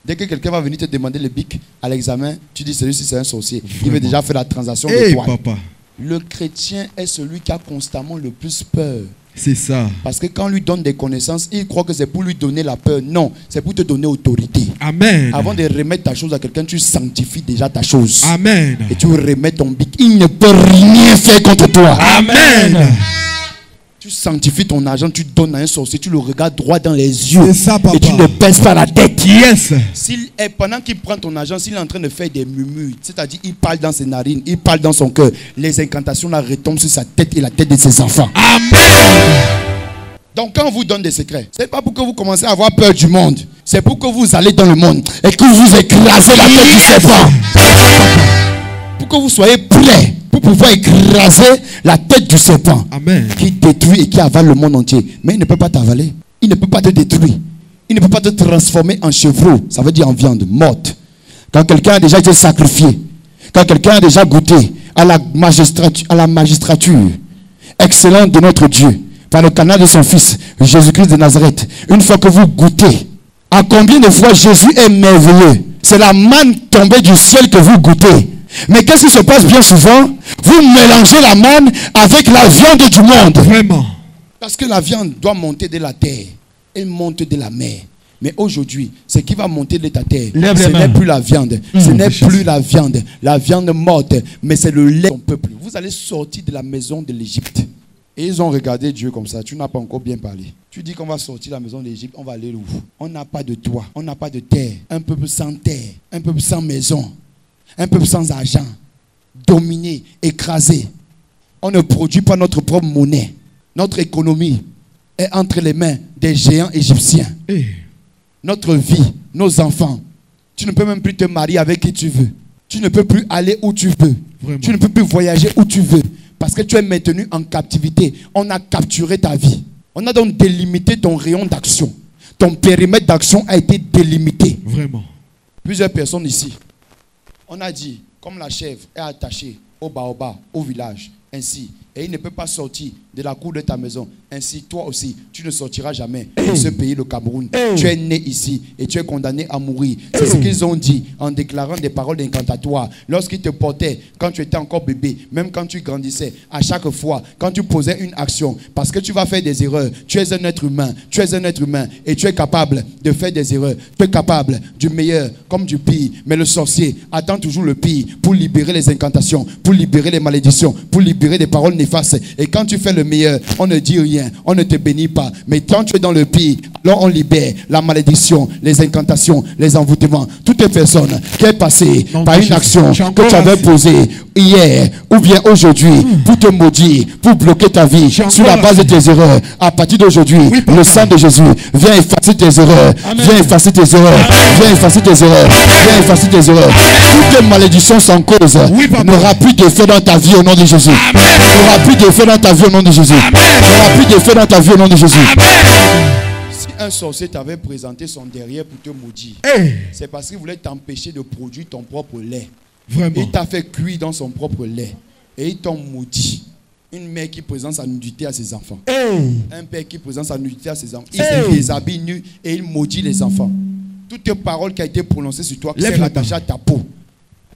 dès que quelqu'un va venir te demander le bic à l'examen, tu dis celui-ci c'est un sorcier. Il veut déjà faire la transaction de Hey, toi. papa. Le chrétien est celui qui a constamment le plus peur. C'est ça. Parce que quand on lui donne des connaissances, il croit que c'est pour lui donner la peur. Non, c'est pour te donner autorité. Amen. Avant de remettre ta chose à quelqu'un, tu sanctifies déjà ta chose. Amen. Et tu remets ton bic. Il ne peut rien faire contre toi. Amen. Tu sanctifies ton argent, tu donnes à un sorcier, tu le regardes droit dans les yeux. C'est ça, papa. Et tu ne baisses pas la tête. Yes. Pendant qu'il prend ton argent, s'il est en train de faire des murmures, c'est-à-dire il parle dans ses narines, il parle dans son cœur, les incantations là retombent sur sa tête et la tête de ses enfants. Donc quand on vous donne des secrets, ce n'est pas pour que vous commencez à avoir peur du monde. C'est pour que vous allez dans le monde et que vous écrasez la tête du serpent. Pour que vous soyez prêts pour pouvoir écraser la tête du serpent. Amen. Qui détruit et qui avale le monde entier. Mais il ne peut pas t'avaler. Il ne peut pas te détruire. Il ne peut pas te transformer en chevreau. Ça veut dire en viande morte. Quand quelqu'un a déjà été sacrifié, quand quelqu'un a déjà goûté à la magistrature excellente de notre Dieu, par le canal de son Fils, Jésus-Christ de Nazareth, une fois que vous goûtez, à combien de fois Jésus est merveilleux? C'est la manne tombée du ciel que vous goûtez. Mais qu'est-ce qui se passe bien souvent? Vous mélangez la manne avec la viande du monde. Vraiment. Parce que la viande doit monter de la terre. Elle monte de la mer. Mais aujourd'hui, ce qui va monter de ta terre, Lève ce les mains. n'est plus la viande. Ce n'est Jésus. plus la viande morte, mais c'est le lait de ton peuple. Vous allez sortir de la maison de l'Égypte. Et ils ont regardé Dieu comme ça. Tu n'as pas encore bien parlé. Tu dis qu'on va sortir de la maison de l'Égypte, on va aller où? On n'a pas de toit, on n'a pas de terre. Un peuple sans terre, un peuple sans maison, un peuple sans argent, dominé, écrasé. On ne produit pas notre propre monnaie. Notre économie est entre les mains des géants égyptiens. Hey. Notre vie, nos enfants. Tu ne peux même plus te marier avec qui tu veux. Tu ne peux plus aller où tu veux. Vraiment. Tu ne peux plus voyager où tu veux. Parce que tu es maintenu en captivité. On a capturé ta vie. On a donc délimité ton rayon d'action. Ton périmètre d'action a été délimité. Vraiment. Plusieurs personnes ici. On a dit, comme la chèvre est attachée au baobab, au village, ainsi, et il ne peut pas sortir de la cour de ta maison, ainsi toi aussi, tu ne sortiras jamais de ce pays, le Cameroun. Tu es né ici et tu es condamné à mourir. C'est ce qu'ils ont dit en déclarant des paroles incantatoires. Lorsqu'ils te portaient, quand tu étais encore bébé, même quand tu grandissais, à chaque fois, quand tu posais une action, parce que tu vas faire des erreurs, tu es un être humain, et tu es capable de faire des erreurs. Tu es capable du meilleur comme du pire. Mais le sorcier attend toujours le pire pour libérer les incantations, pour libérer les malédictions, pour libérer des paroles néfastes. Et quand tu fais le meilleur, on ne dit rien, on ne te bénit pas. Mais quand tu es dans le pire, alors on libère la malédiction, les incantations, les envoûtements. Toute personne qui est passée par une action que tu avais posée hier ou bien aujourd'hui pour te maudire, pour bloquer ta vie sur la base de tes erreurs, à partir d'aujourd'hui, le sang de Jésus vient effacer tes erreurs, vient effacer tes erreurs, vient effacer tes erreurs, vient effacer tes erreurs. Toutes les malédictions sans cause n'aura plus d'effet dans ta vie au nom de Jésus. N'aura plus d'effet dans ta vie au nom de Jésus. N'aura plus d'effet dans ta vie au nom de Jésus. Si un sorcier t'avait présenté son derrière pour te maudire, c'est parce qu'il voulait t'empêcher de produire ton propre lait. Vraiment. Il t'a fait cuire dans son propre lait et il t'a maudit. Une mère qui présente sa nudité à ses enfants. Un père qui présente sa nudité à ses enfants. Il se déshabille nu et il maudit les enfants. Toute parole qui a été prononcée sur toi, qui s'est rattachée à ta peau.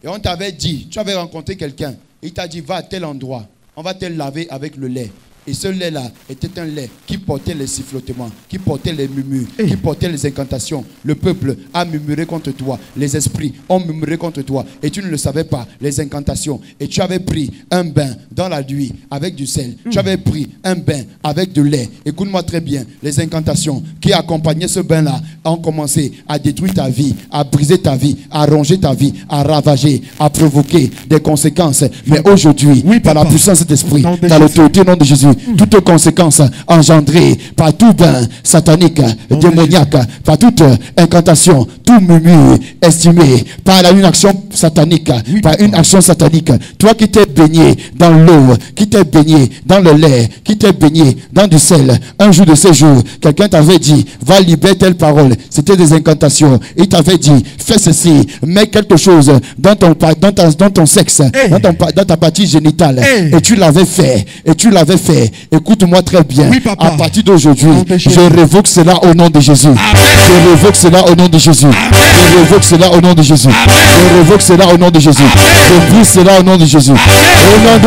Et on t'avait dit, tu avais rencontré quelqu'un, il t'a dit, va à tel endroit, on va te laver avec le lait. Et ce lait-là était un lait qui portait les sifflotements, qui portait les murmures, qui portait les incantations. Le peuple a murmuré contre toi. Les esprits ont murmuré contre toi. Et tu ne le savais pas, les incantations. Et tu avais pris un bain dans la nuit avec du sel. Tu avais pris un bain avec du lait. Écoute-moi très bien. Les incantations qui accompagnaient ce bain-là ont commencé à détruire ta vie, à briser ta vie, à ronger ta vie, à ravager, à provoquer des conséquences. Mais aujourd'hui, par la puissance de cet esprit, dans l'autorité au nom de Jésus, toutes conséquences engendrées par tout bain satanique, démoniaque, par toute incantation, tout murmure estimé par une action satanique, par une action satanique. Toi qui t'es baigné dans l'eau, qui t'es baigné dans le lait, qui t'es baigné dans du sel, un jour de ces jours, quelqu'un t'avait dit, va libérer telle parole. C'était des incantations. Il t'avait dit, fais ceci, mets quelque chose dans ton sexe, dans ta partie génitale. Et tu l'avais fait. Et tu l'avais fait. Écoute-moi très bien. À partir d'aujourd'hui, je révoque cela au nom de Jésus. Je révoque cela au nom de Jésus. Je révoque cela au nom de Jésus. Je révoque cela au nom de Jésus. Je brise cela au nom de Jésus. Au nom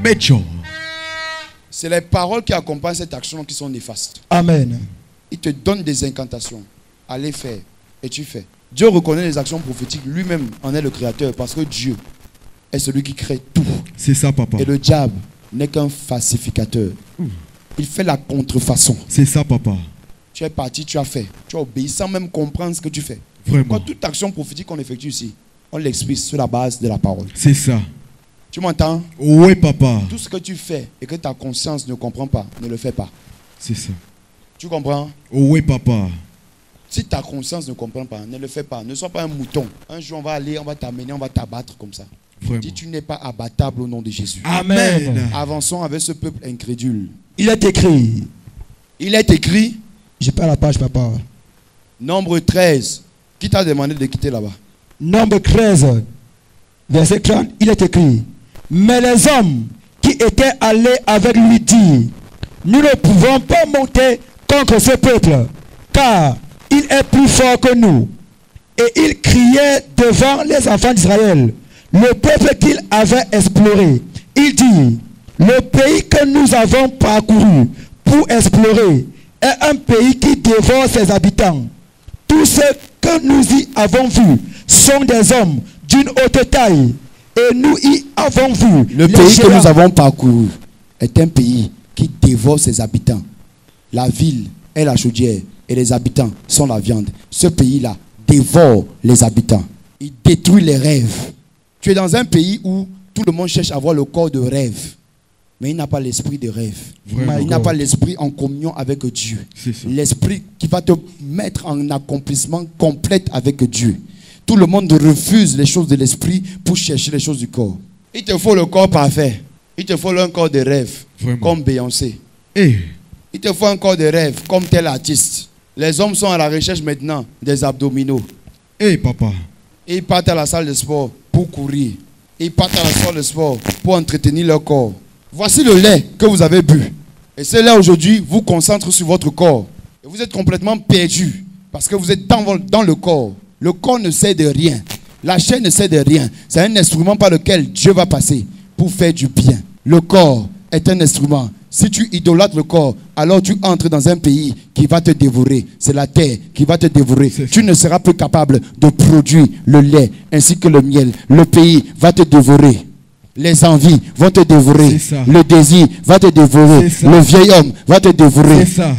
de Jésus. C'est les paroles qui accompagnent cette action qui sont néfastes. Amen. Il te donne des incantations. Allez faire. Et tu fais. Dieu reconnaît les actions prophétiques. Lui-même en est le créateur. Parce que Dieu est celui qui crée tout. C'est ça, papa. Et le diable n'est qu'un falsificateur. Il fait la contrefaçon. C'est ça, papa. Tu es parti, tu as fait. Tu as obéi sans même comprendre ce que tu fais. Vraiment. Quand toute action prophétique qu'on effectue ici, on l'explique sur la base de la parole. C'est ça. Tu m'entends? Oui, papa. Tout ce que tu fais et que ta conscience ne comprend pas, ne le fais pas. C'est ça. Tu comprends? Oui, papa. Si ta conscience ne comprend pas, ne le fais pas. Ne sois pas un mouton. Un jour, on va aller, on va t'amener, on va t'abattre comme ça. Vraiment. Dis, tu n'es pas abattable au nom de Jésus. Amen. Avançons avec ce peuple incrédule. Il est écrit. Il est écrit. J'ai pas la page, papa. Nombre 13. Qui t'a demandé de quitter là-bas? Nombre 13, verset 30, il est écrit. Mais les hommes qui étaient allés avec lui dirent, nous ne pouvons pas monter contre ce peuple, car il est plus fort que nous. Et il criait devant les enfants d'Israël, le peuple qu'il avait exploré. Il dit, le pays que nous avons parcouru pour explorer est un pays qui dévore ses habitants. Tous ceux que nous y avons vus sont des hommes d'une haute taille. Et nous y avons vu. Le pays que nous avons parcouru est un pays qui dévore ses habitants. La ville est la chaudière et les habitants sont la viande. Ce pays-là dévore les habitants. Il détruit les rêves. Tu es dans un pays où tout le monde cherche à avoir le corps de rêve. Mais il n'a pas l'esprit de rêve. Il n'a pas l'esprit en communion avec Dieu. L'esprit qui va te mettre en accomplissement complet avec Dieu. Tout le monde refuse les choses de l'esprit pour chercher les choses du corps. Il te faut le corps parfait. Il te faut un corps de rêve. Vraiment. Comme Beyoncé. Il te faut un corps de rêve comme tel artiste. Les hommes sont à la recherche maintenant des abdominaux. Papa. Et ils partent à la salle de sport pour courir. Ils partent à la salle de sport pour entretenir leur corps. Voici le lait que vous avez bu. Et ce lait aujourd'hui vous concentre sur votre corps. Et vous êtes complètement perdu parce que vous êtes dans le corps. Le corps ne sert de rien. La chair ne sert de rien. C'est un instrument par lequel Dieu va passer pour faire du bien. Le corps est un instrument. Si tu idolâtres le corps, alors tu entres dans un pays qui va te dévorer. C'est la terre qui va te dévorer. Tu ne seras plus capable de produire le lait ainsi que le miel. Le pays va te dévorer. Les envies vont te dévorer. Le désir va te dévorer. Le vieil homme va te dévorer. C'est ça.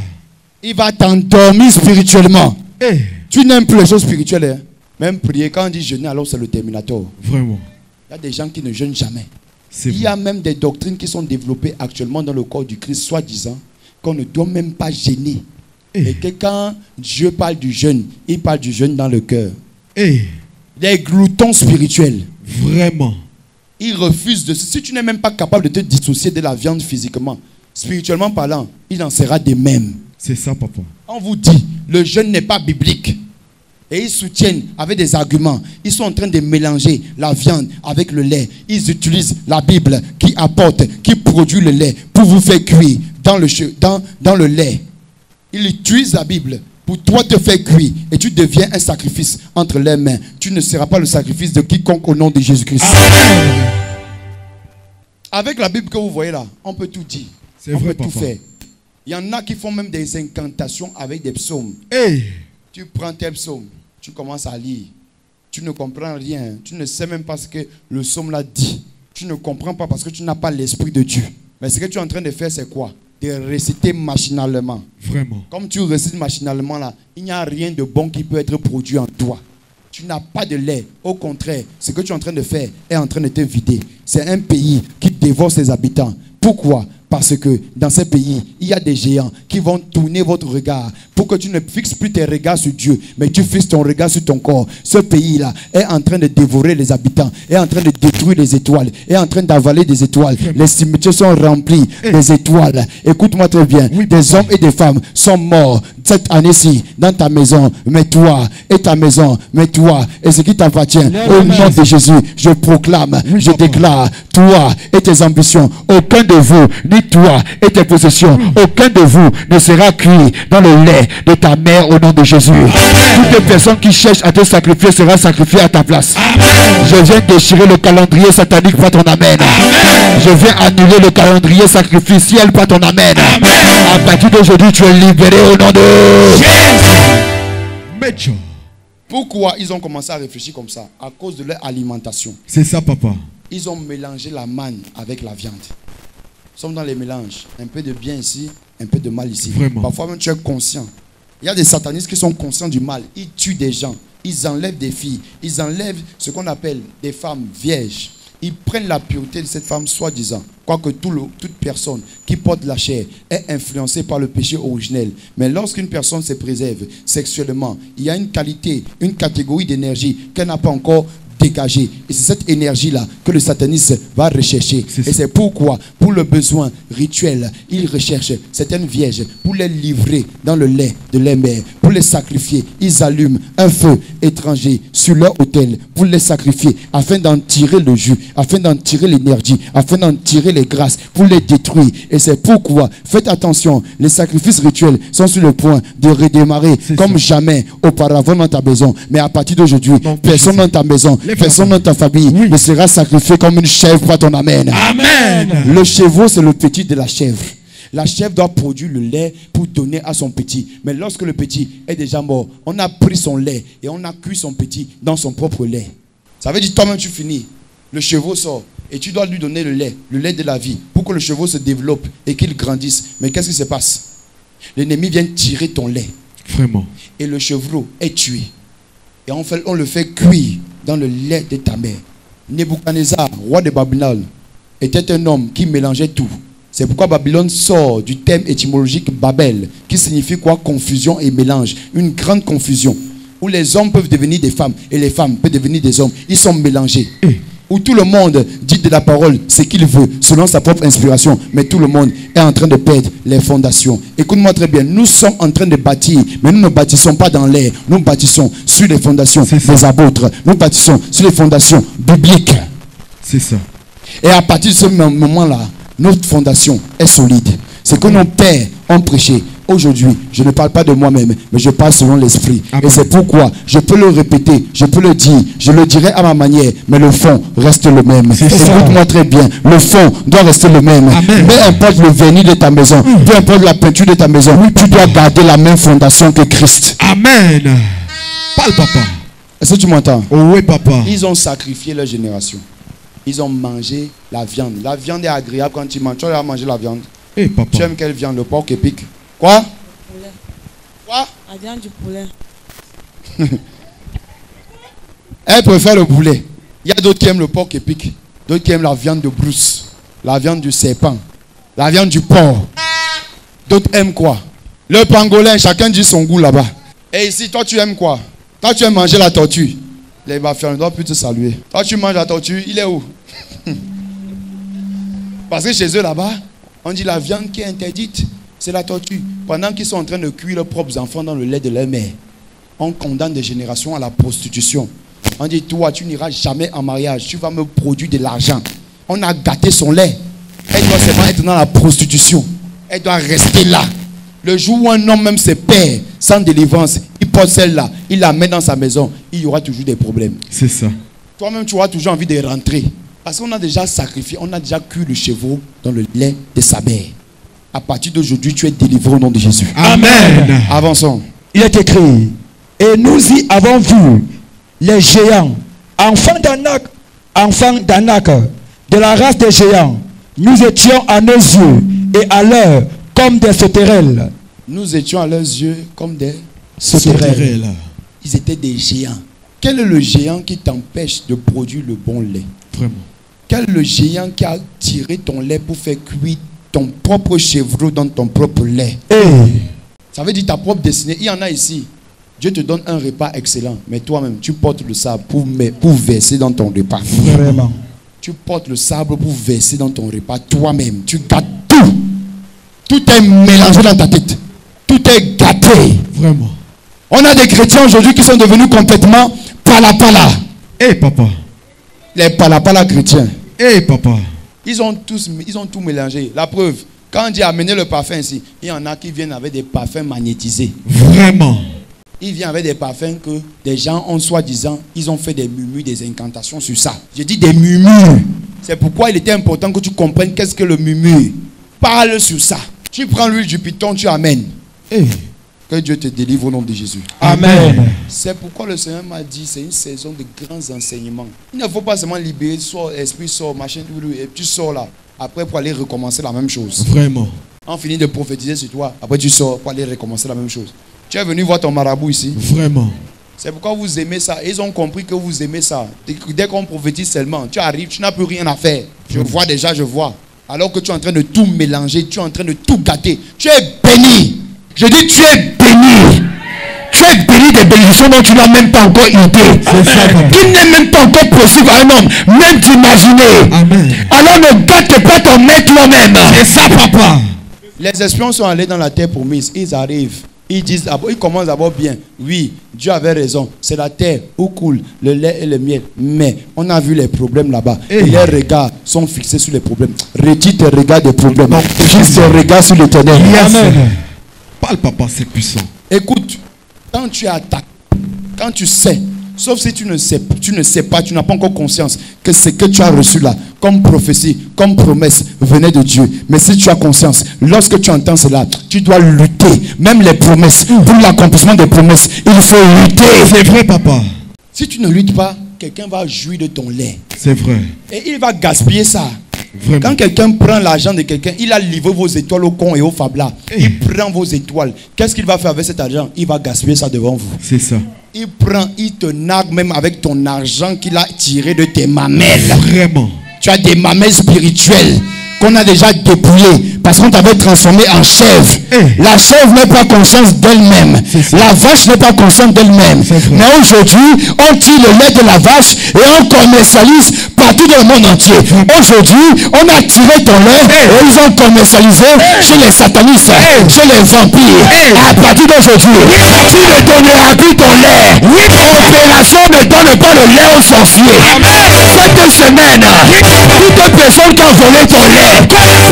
Il va t'endormir spirituellement. Eh, Tu n'aimes plus les choses spirituelles. Hein? Même prier, quand on dit jeûner, alors c'est le terminator. vraiment. Il y a des gens qui ne jeûnent jamais. C'est Il y a même des doctrines qui sont développées actuellement dans le corps du Christ, soi-disant qu'on ne doit même pas jeûner. Et que quand Dieu parle du jeûne, il parle du jeûne dans le cœur. Eh, Les gloutons spirituels, vraiment. ils refusent de... Si tu n'es même pas capable de te dissocier de la viande physiquement, spirituellement parlant, il en sera de même. C'est ça, papa. On vous dit, le jeûne n'est pas biblique. Et ils soutiennent avec des arguments. Ils sont en train de mélanger la viande avec le lait. Ils utilisent la Bible qui apporte, qui produit le lait pour vous faire cuire dans le lait. Ils utilisent la Bible pour toi te faire cuire et tu deviens un sacrifice entre leurs mains. Tu ne seras pas le sacrifice de quiconque au nom de Jésus-Christ. Avec la Bible que vous voyez là, on peut tout dire. C'est On vrai, peut tout papa. faire. Il y en a qui font même des incantations avec des psaumes. Eh, Tu prends tes psaumes, tu commences à lire. Tu ne comprends rien. Tu ne sais même pas ce que le psaume là dit. Tu ne comprends pas parce que tu n'as pas l'esprit de Dieu. Mais ce que tu es en train de faire, c'est quoi? De réciter machinalement. vraiment. Comme tu récites machinalement là, il n'y a rien de bon qui peut être produit en toi. Tu n'as pas de lait. Au contraire, ce que tu es en train de faire est en train de te vider. C'est un pays qui dévore ses habitants. Pourquoi? Parce que dans ce pays, il y a des géants qui vont tourner votre regard pour que tu ne fixes plus tes regards sur Dieu, mais tu fixes ton regard sur ton corps. Ce pays-là est en train de dévorer les habitants, est en train de détruire les étoiles, est en train d'avaler des étoiles. Les cimetières sont remplis des étoiles. Écoute-moi très bien. Des hommes et des femmes sont morts cette année-ci dans ta maison. Mais toi et ta maison, mais toi et ce qui t'appartient, au nom de Jésus, je proclame, je déclare, toi et tes ambitions, aucun de vous, ni toi et tes possessions, aucun de vous ne sera cuit dans le lait de ta mère au nom de Jésus. Toute personne qui cherche à te sacrifier sera sacrifiée à ta place. Je viens déchirer le calendrier satanique par ton amen. Je viens annuler le calendrier sacrificiel par ton amen. À partir d'aujourd'hui, tu es libéré au nom de Méchant. Pourquoi ils ont commencé à réfléchir comme ça? À cause de leur alimentation. C'est ça, papa. Ils ont mélangé la manne avec la viande. Nous sommes dans les mélanges. Un peu de bien ici, un peu de mal ici. Vraiment. Parfois même tu es conscient. Il y a des satanistes qui sont conscients du mal. Ils tuent des gens. Ils enlèvent des filles. Ils enlèvent ce qu'on appelle des femmes vierges. Ils prennent la pureté de cette femme soi-disant. Quoique toute personne qui porte la chair est influencée par le péché originel. Mais lorsqu'une personne se préserve sexuellement, il y a une qualité, une catégorie d'énergie qu'elle n'a pas encore dégagée. Et c'est cette énergie-là que le sataniste va rechercher. Et c'est pourquoi, pour le besoin rituel, il recherche certaines vierges pour les livrer dans le lait de leur mère, pour les sacrifier. Ils allument un feu étranger sur leur autel pour les sacrifier, afin d'en tirer le jus, afin d'en tirer l'énergie, afin d'en tirer les grâces, pour les détruire. Et c'est pourquoi, faites attention, les sacrifices rituels sont sur le point de redémarrer comme jamais auparavant dans ta maison. Mais à partir d'aujourd'hui, personne dans ta maison, personne dans ta famille ne sera sacrifié comme une chèvre par ton amen. Amen. Le chevreau, c'est le petit de la chèvre. La chèvre doit produire le lait pour donner à son petit. Mais lorsque le petit est déjà mort, on a pris son lait et on a cuit son petit dans son propre lait. Ça veut dire toi-même tu finis. Le chevreau sort et tu dois lui donner le lait de la vie, pour que le chevreau se développe et qu'il grandisse. Mais qu'est-ce qui se passe? L'ennemi vient tirer ton lait. Vraiment. Et le chevreau est tué. Et on le fait cuire dans le lait de ta mère. Nebuchadnezzar, roi de Babylone, était un homme qui mélangeait tout. C'est pourquoi Babylone sort du terme étymologique Babel, qui signifie quoi? Confusion et mélange. Une grande confusion. Où les hommes peuvent devenir des femmes et les femmes peuvent devenir des hommes. Ils sont mélangés. Où tout le monde dit de la parole ce qu'il veut, selon sa propre inspiration. Mais tout le monde est en train de perdre les fondations. Écoute-moi très bien. Nous sommes en train de bâtir. Mais nous ne bâtissons pas dans l'air. Nous bâtissons sur les fondations des apôtres. Nous bâtissons sur les fondations bibliques. C'est ça. Et à partir de ce moment-là, notre fondation est solide. C'est que nos pères ont prêché. Aujourd'hui, je ne parle pas de moi-même, mais je parle selon l'esprit. Amen. Et c'est pourquoi je peux le répéter, je peux le dire, je le dirai à ma manière, mais le fond reste le même. Écoute-moi très bien, le fond doit rester le même. Amen. Peu importe le vernis de ta maison, peu importe la peinture de ta maison, tu dois garder la même fondation que Christ. Amen. Parle, papa. Est-ce que tu m'entends? Oh oui, papa. Ils ont sacrifié leur génération. Ils ont mangé la viande. La viande est agréable quand tu manges. Tu as mangé la viande. Eh, papa. Tu aimes quelle viande? Le porc épic. Quoi? Poulet. Quoi? La viande du poulet. Elle préfère le poulet. Il y a d'autres qui aiment le porc épic. D'autres qui aiment la viande de brousse. La viande du serpent. La viande du porc. D'autres aiment quoi? Le pangolin, chacun dit son goût là-bas. Et ici, toi tu aimes quoi? Toi tu aimes manger la tortue. Les Bafians ne doivent plus te saluer. Toi tu manges la tortue, il est où? Parce que chez eux là-bas, on dit la viande qui est interdite, c'est la tortue. Pendant qu'ils sont en train de cuire leurs propres enfants dans le lait de leur mère, on condamne des générations à la prostitution. On dit, toi, tu n'iras jamais en mariage, tu vas me produire de l'argent. On a gâté son lait. Elle doit seulement être dans la prostitution. Elle doit rester là. Le jour où un homme même se perd sans délivrance, il porte celle-là, il la met dans sa maison, il y aura toujours des problèmes. C'est ça. Toi-même, tu auras toujours envie de rentrer. Parce qu'on a déjà sacrifié, on a déjà cuit le chevreau dans le lait de sa mère. À partir d'aujourd'hui, tu es délivré au nom de Jésus. Amen. Avançons. Il est écrit, et nous y avons vu les géants, enfants d'Anak, de la race des géants. Nous étions à nos yeux et à l'heure comme des sauterelles. Nous étions à leurs yeux comme des Sauterelles. sauterelles. Ils étaient des géants. Quel est le géant qui t'empêche de produire le bon lait? Vraiment. Quel est le géant qui a tiré ton lait pour faire cuire ton propre chevreau dans ton propre lait? Ça veut dire ta propre destinée. Il y en a ici. Dieu te donne un repas excellent, mais toi-même, tu portes le sable pour verser dans ton repas. Vraiment. Tu portes le sable pour verser dans ton repas toi-même. Tu gâtes tout. Tout est mélangé dans ta tête. Tout est gâté. Vraiment. On a des chrétiens aujourd'hui qui sont devenus complètement palapala. Eh, papa. Les palapala chrétiens. Eh, papa. Ils ont tout mélangé. La preuve, quand on dit amener le parfum ici, il y en a qui viennent avec des parfums magnétisés. Vraiment. Ils viennent avec des parfums que des gens ont soi-disant, ils ont fait des murmures, des incantations sur ça. Je dis des murmures. C'est pourquoi il était important que tu comprennes qu'est-ce que le murmure. Parle sur ça. Tu prends l'huile du python, tu amènes. Eh. Que Dieu te délivre au nom de Jésus. Amen. C'est pourquoi le Seigneur m'a dit, c'est une saison de grands enseignements. Il ne faut pas seulement libérer, sort, esprit, sort, machin, et tu sors là. Après pour aller recommencer la même chose. Vraiment. On finit de prophétiser sur toi. Après tu sors pour aller recommencer la même chose. Tu es venu voir ton marabout ici. Vraiment. C'est pourquoi vous aimez ça. Ils ont compris que vous aimez ça. Dès qu'on prophétise seulement, tu arrives, tu n'as plus rien à faire. Je vois déjà, je vois. Alors que tu es en train de tout mélanger, tu es en train de tout gâter. Tu es béni. Je dis tu es béni. Tu es béni des bénédictions dont tu n'as même pas encore idée. Il n'est même pas encore possible à un homme, même d'imaginer. Amen. Alors ne gâte pas ton maître toi-même. C'est ça, papa. Les espions sont allés dans la terre promise. Ils arrivent. Ils disent, ils commencent d'abord bien. Oui, Dieu avait raison. C'est la terre où coule le lait et le miel. Mais on a vu les problèmes là-bas. Et les regards sont fixés sur les problèmes. Retire tes regards des problèmes. Fixe tes regards sur l'éternel. Amen. Parle, papa, c'est puissant. Écoute, quand tu es attaqué, quand tu sais, sauf si tu ne sais pas, tu n'as pas encore conscience que ce que tu as reçu là, comme prophétie, comme promesse, venait de Dieu. Mais si tu as conscience, lorsque tu entends cela, tu dois lutter. Même les promesses, pour l'accomplissement des promesses, il faut lutter. C'est vrai, papa. Si tu ne luttes pas, quelqu'un va jouir de ton lait. C'est vrai. Et il va gaspiller ça. Vraiment. Quand quelqu'un prend l'argent de quelqu'un, il a livré vos étoiles au con et au fabla. Il prend vos étoiles. Qu'est-ce qu'il va faire avec cet argent? Il va gaspiller ça devant vous. C'est ça. Il prend, il te nargue même avec ton argent qu'il a tiré de tes mamelles. Vraiment. Tu as des mamelles spirituelles qu'on a déjà dépouillées parce qu'on t'avait transformé en chèvre. La chèvre n'est pas consciente d'elle-même. La vache n'est pas consciente d'elle-même. Mais aujourd'hui, on tire le lait de la vache et on commercialise partout dans le monde entier. Aujourd'hui, on a tiré ton lait et ils ont commercialisé chez les satanistes, chez les vampires. À partir d'aujourd'hui, tu ne donneras plus ton lait. Opération ne donne pas le lait aux sorciers. cette semaine, toute personne qui a volé ton lait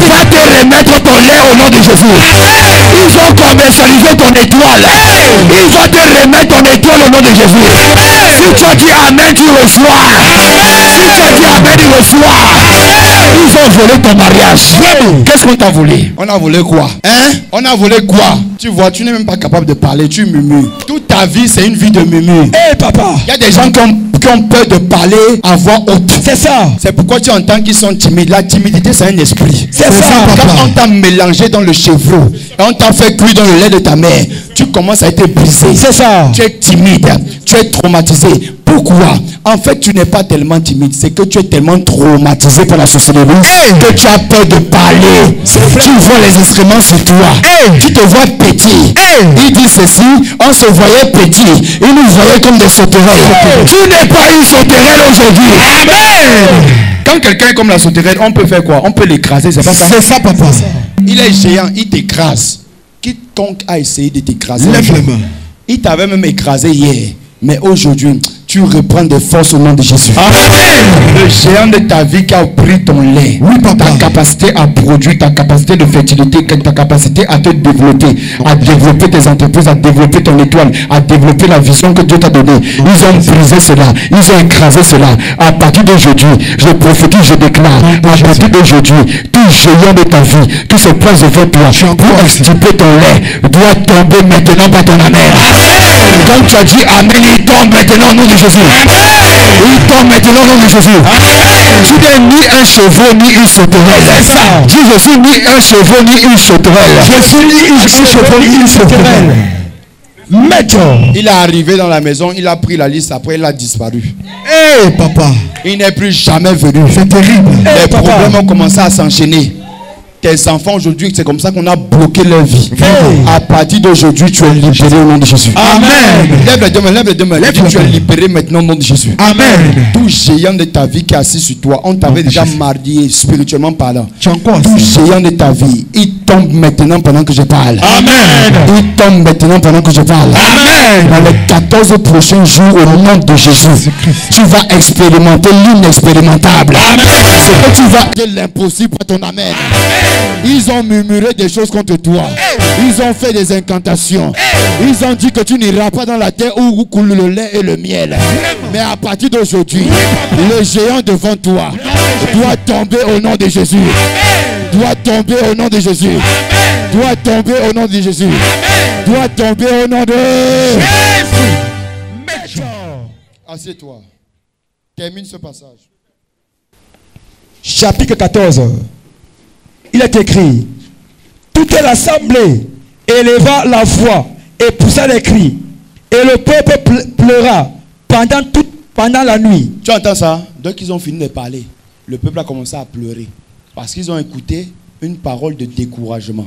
va te remettre ton lait au nom de Jésus. Ils ont commercialisé ton étoile. Ils vont te remettre ton étoile au nom de Jésus. Si tu as dit Amen, tu reçois. Si tu as dit Amen, tu reçois. Ils ont volé ton mariage. Qu'est-ce qu'on t'a volé? On a volé quoi? Hein? On a volé quoi? Tu vois, tu n'es même pas capable de parler, tu murmures. Toute ta vie, c'est une vie de murmure. Hé papa, Il y a des gens qui ont peur de parler à voix haute. c'est ça. C'est pourquoi tu entends qu'ils sont timides. La timidité, c'est un esprit. C'est ça, Quand papa. on t'a mélangé dans le chevreau et on t'a fait cuire dans le lait de ta mère, tu commences à être brisé. C'est ça. Tu es timide, tu es traumatisé. Pourquoi? En fait, tu n'es pas tellement timide, c'est que tu es tellement traumatisé par la société que tu as peur de parler. Tu vois les instruments sur toi. Tu te vois petit. Il dit ceci, on se voyait petit. Il nous voyait comme des sauterelles. Tu n'es pas une sauterelle aujourd'hui. Amen. Quand quelqu'un est comme la sauterelle, on peut faire quoi? On peut l'écraser, c'est pas ça? C'est ça, papa. Il est géant, il t'écrase. Quiconque a essayé de t'écraser, Lève les mains. il t'avait même écrasé hier. Mais aujourd'hui, tu reprends des forces au nom de Jésus. Amen. Le géant de ta vie qui a pris ton lait, Oui, papa. ta capacité à produire, ta capacité de fertilité, ta capacité à te développer, à développer tes entreprises, à développer ton étoile, à développer la vision que Dieu t'a donnée. Ils ont brisé cela, ils ont écrasé cela. À partir d'aujourd'hui, je prophétise, je déclare, à partir d'aujourd'hui, tout géant de ta vie, tous ces plans devant toi, pour extirper ton lait, doit tomber maintenant par ton amen. Quand tu as dit Amen, il tombe maintenant au nom de Jésus. Il tombe maintenant au nom de Jésus. Tu n'es ni un cheveu ni une sauterelle. Dis je suis ni un cheveu ni une sauterelle. Je suis une chevaux, une sauterelle. Maître. Il est arrivé dans la maison, il a pris la liste, après il a disparu. Hé, papa. Il n'est plus jamais venu. C'est terrible. Les papa. problèmes ont commencé à s'enchaîner. Tes enfants aujourd'hui, c'est comme ça qu'on a bloqué leur vie. À partir d'aujourd'hui, tu es libéré au nom de Jésus. Amen. Lève les deux mains, lève les deux mains. Lève, tu es libéré maintenant au nom de Jésus. Amen. Tout géant de ta vie qui est assis sur toi, on t'avait déjà marié spirituellement parlant. Tu es encore Tout assis. géant de ta vie, il tombe maintenant pendant que je parle. Amen. Il tombe maintenant pendant que je parle. Amen. Dans les 14 prochains jours, au nom de Jésus, tu vas expérimenter l'inexpérimentable. C'est que tu vas faire l'impossible pour ton amen. Ils ont murmuré des choses contre toi. Ils ont fait des incantations. Ils ont dit que tu n'iras pas dans la terre où coule le lait et le miel. Mais à partir d'aujourd'hui, le géant devant toi doit tomber au nom de Jésus. Doit tomber au nom de Jésus. Doit tomber au nom de Jésus. Doit tomber au nom de Jésus. Assieds-toi. Termine ce passage. Chapitre 14. Il est écrit: toute l'assemblée éleva la voix et poussa des cris, et le peuple pleura pendant la nuit. Tu entends ça? Dès qu'ils ont fini de parler, le peuple a commencé à pleurer parce qu'ils ont écouté une parole de découragement.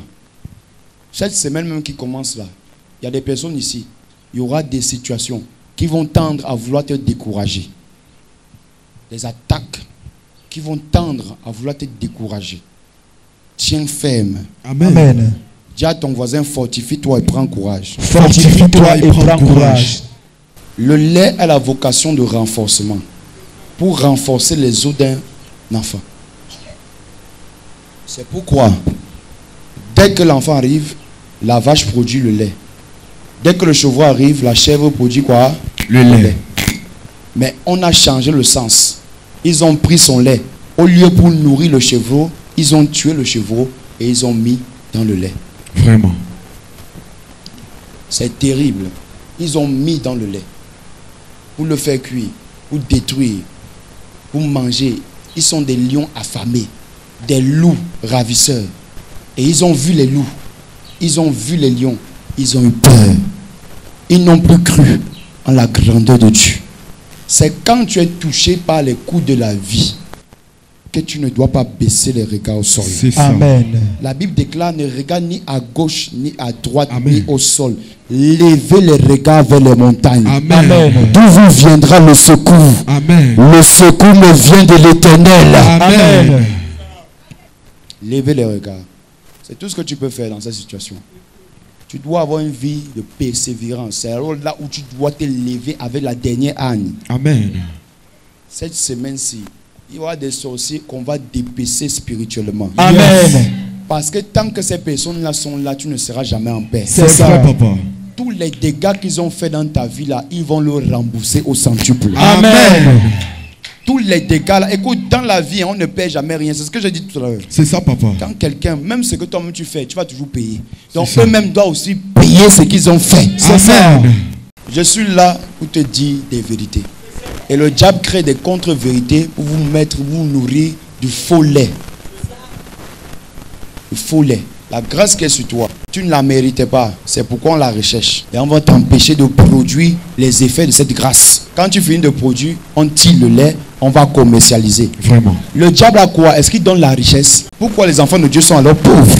Cette semaine même qui commence là, il y a des personnes ici, il y aura des situations qui vont tendre à vouloir te décourager. Des attaques qui vont tendre à vouloir te décourager. Tiens ferme. Amen. Dis à ton voisin, fortifie-toi et prends courage. Fortifie-toi et prends courage. Le lait a la vocation de renforcement pour renforcer les os d'un enfant. C'est pourquoi, dès que l'enfant arrive, la vache produit le lait. Dès que le chevreau arrive, la chèvre produit quoi? Le lait. Mais on a changé le sens. Ils ont pris son lait. Au lieu pour nourrir le chevreau, ils ont tué le chevreau et ils ont mis dans le lait. Vraiment. C'est terrible. Ils ont mis dans le lait. Pour le faire cuire, pour détruire, pour manger. Ils sont des lions affamés, des loups ravisseurs. Et ils ont vu les loups. Ils ont vu les lions. Ils ont eu peur. Ils n'ont plus cru en la grandeur de Dieu. C'est quand tu es touché par les coups de la vie que tu ne dois pas baisser les regards au sol. C'est ça. Amen. La Bible déclare: ne regarde ni à gauche ni à droite Amen. ni au sol. Levez les regards vers les montagnes. Amen. D'où vous viendra le secours? Amen. Le secours me vient de l'Éternel. Amen. Levez les regards. C'est tout ce que tu peux faire dans cette situation. Tu dois avoir une vie de persévérance. C'est là où tu dois te lever avec la dernière âne. Amen. Cette semaine-ci, il y aura des sorciers qu'on va dépecer spirituellement. Amen. Parce que tant que ces personnes-là sont là, tu ne seras jamais en paix. C'est ça. vrai, papa. Tous les dégâts qu'ils ont fait dans ta vie là, ils vont le rembourser au centuple. Amen. Tous les dégâts là, écoute, dans la vie, on ne paie jamais rien. C'est ce que j'ai dit tout à l'heure. C'est ça, papa. Quand quelqu'un, même ce que toi-même tu fais, tu vas toujours payer. Donc ça. eux-mêmes doivent aussi payer ce qu'ils ont fait. C'est ça. Je suis là pour te dire des vérités. Et le diable crée des contre-vérités pour vous mettre, vous nourrir du faux lait. Du faux lait. La grâce qui est sur toi, tu ne la méritais pas. C'est pourquoi on la recherche. Et on va t'empêcher de produire les effets de cette grâce. Quand tu finis de produire, on tire le lait, on va commercialiser. Vraiment. Le diable a quoi? Est-ce qu'il donne la richesse? Pourquoi les enfants de Dieu sont alors pauvres?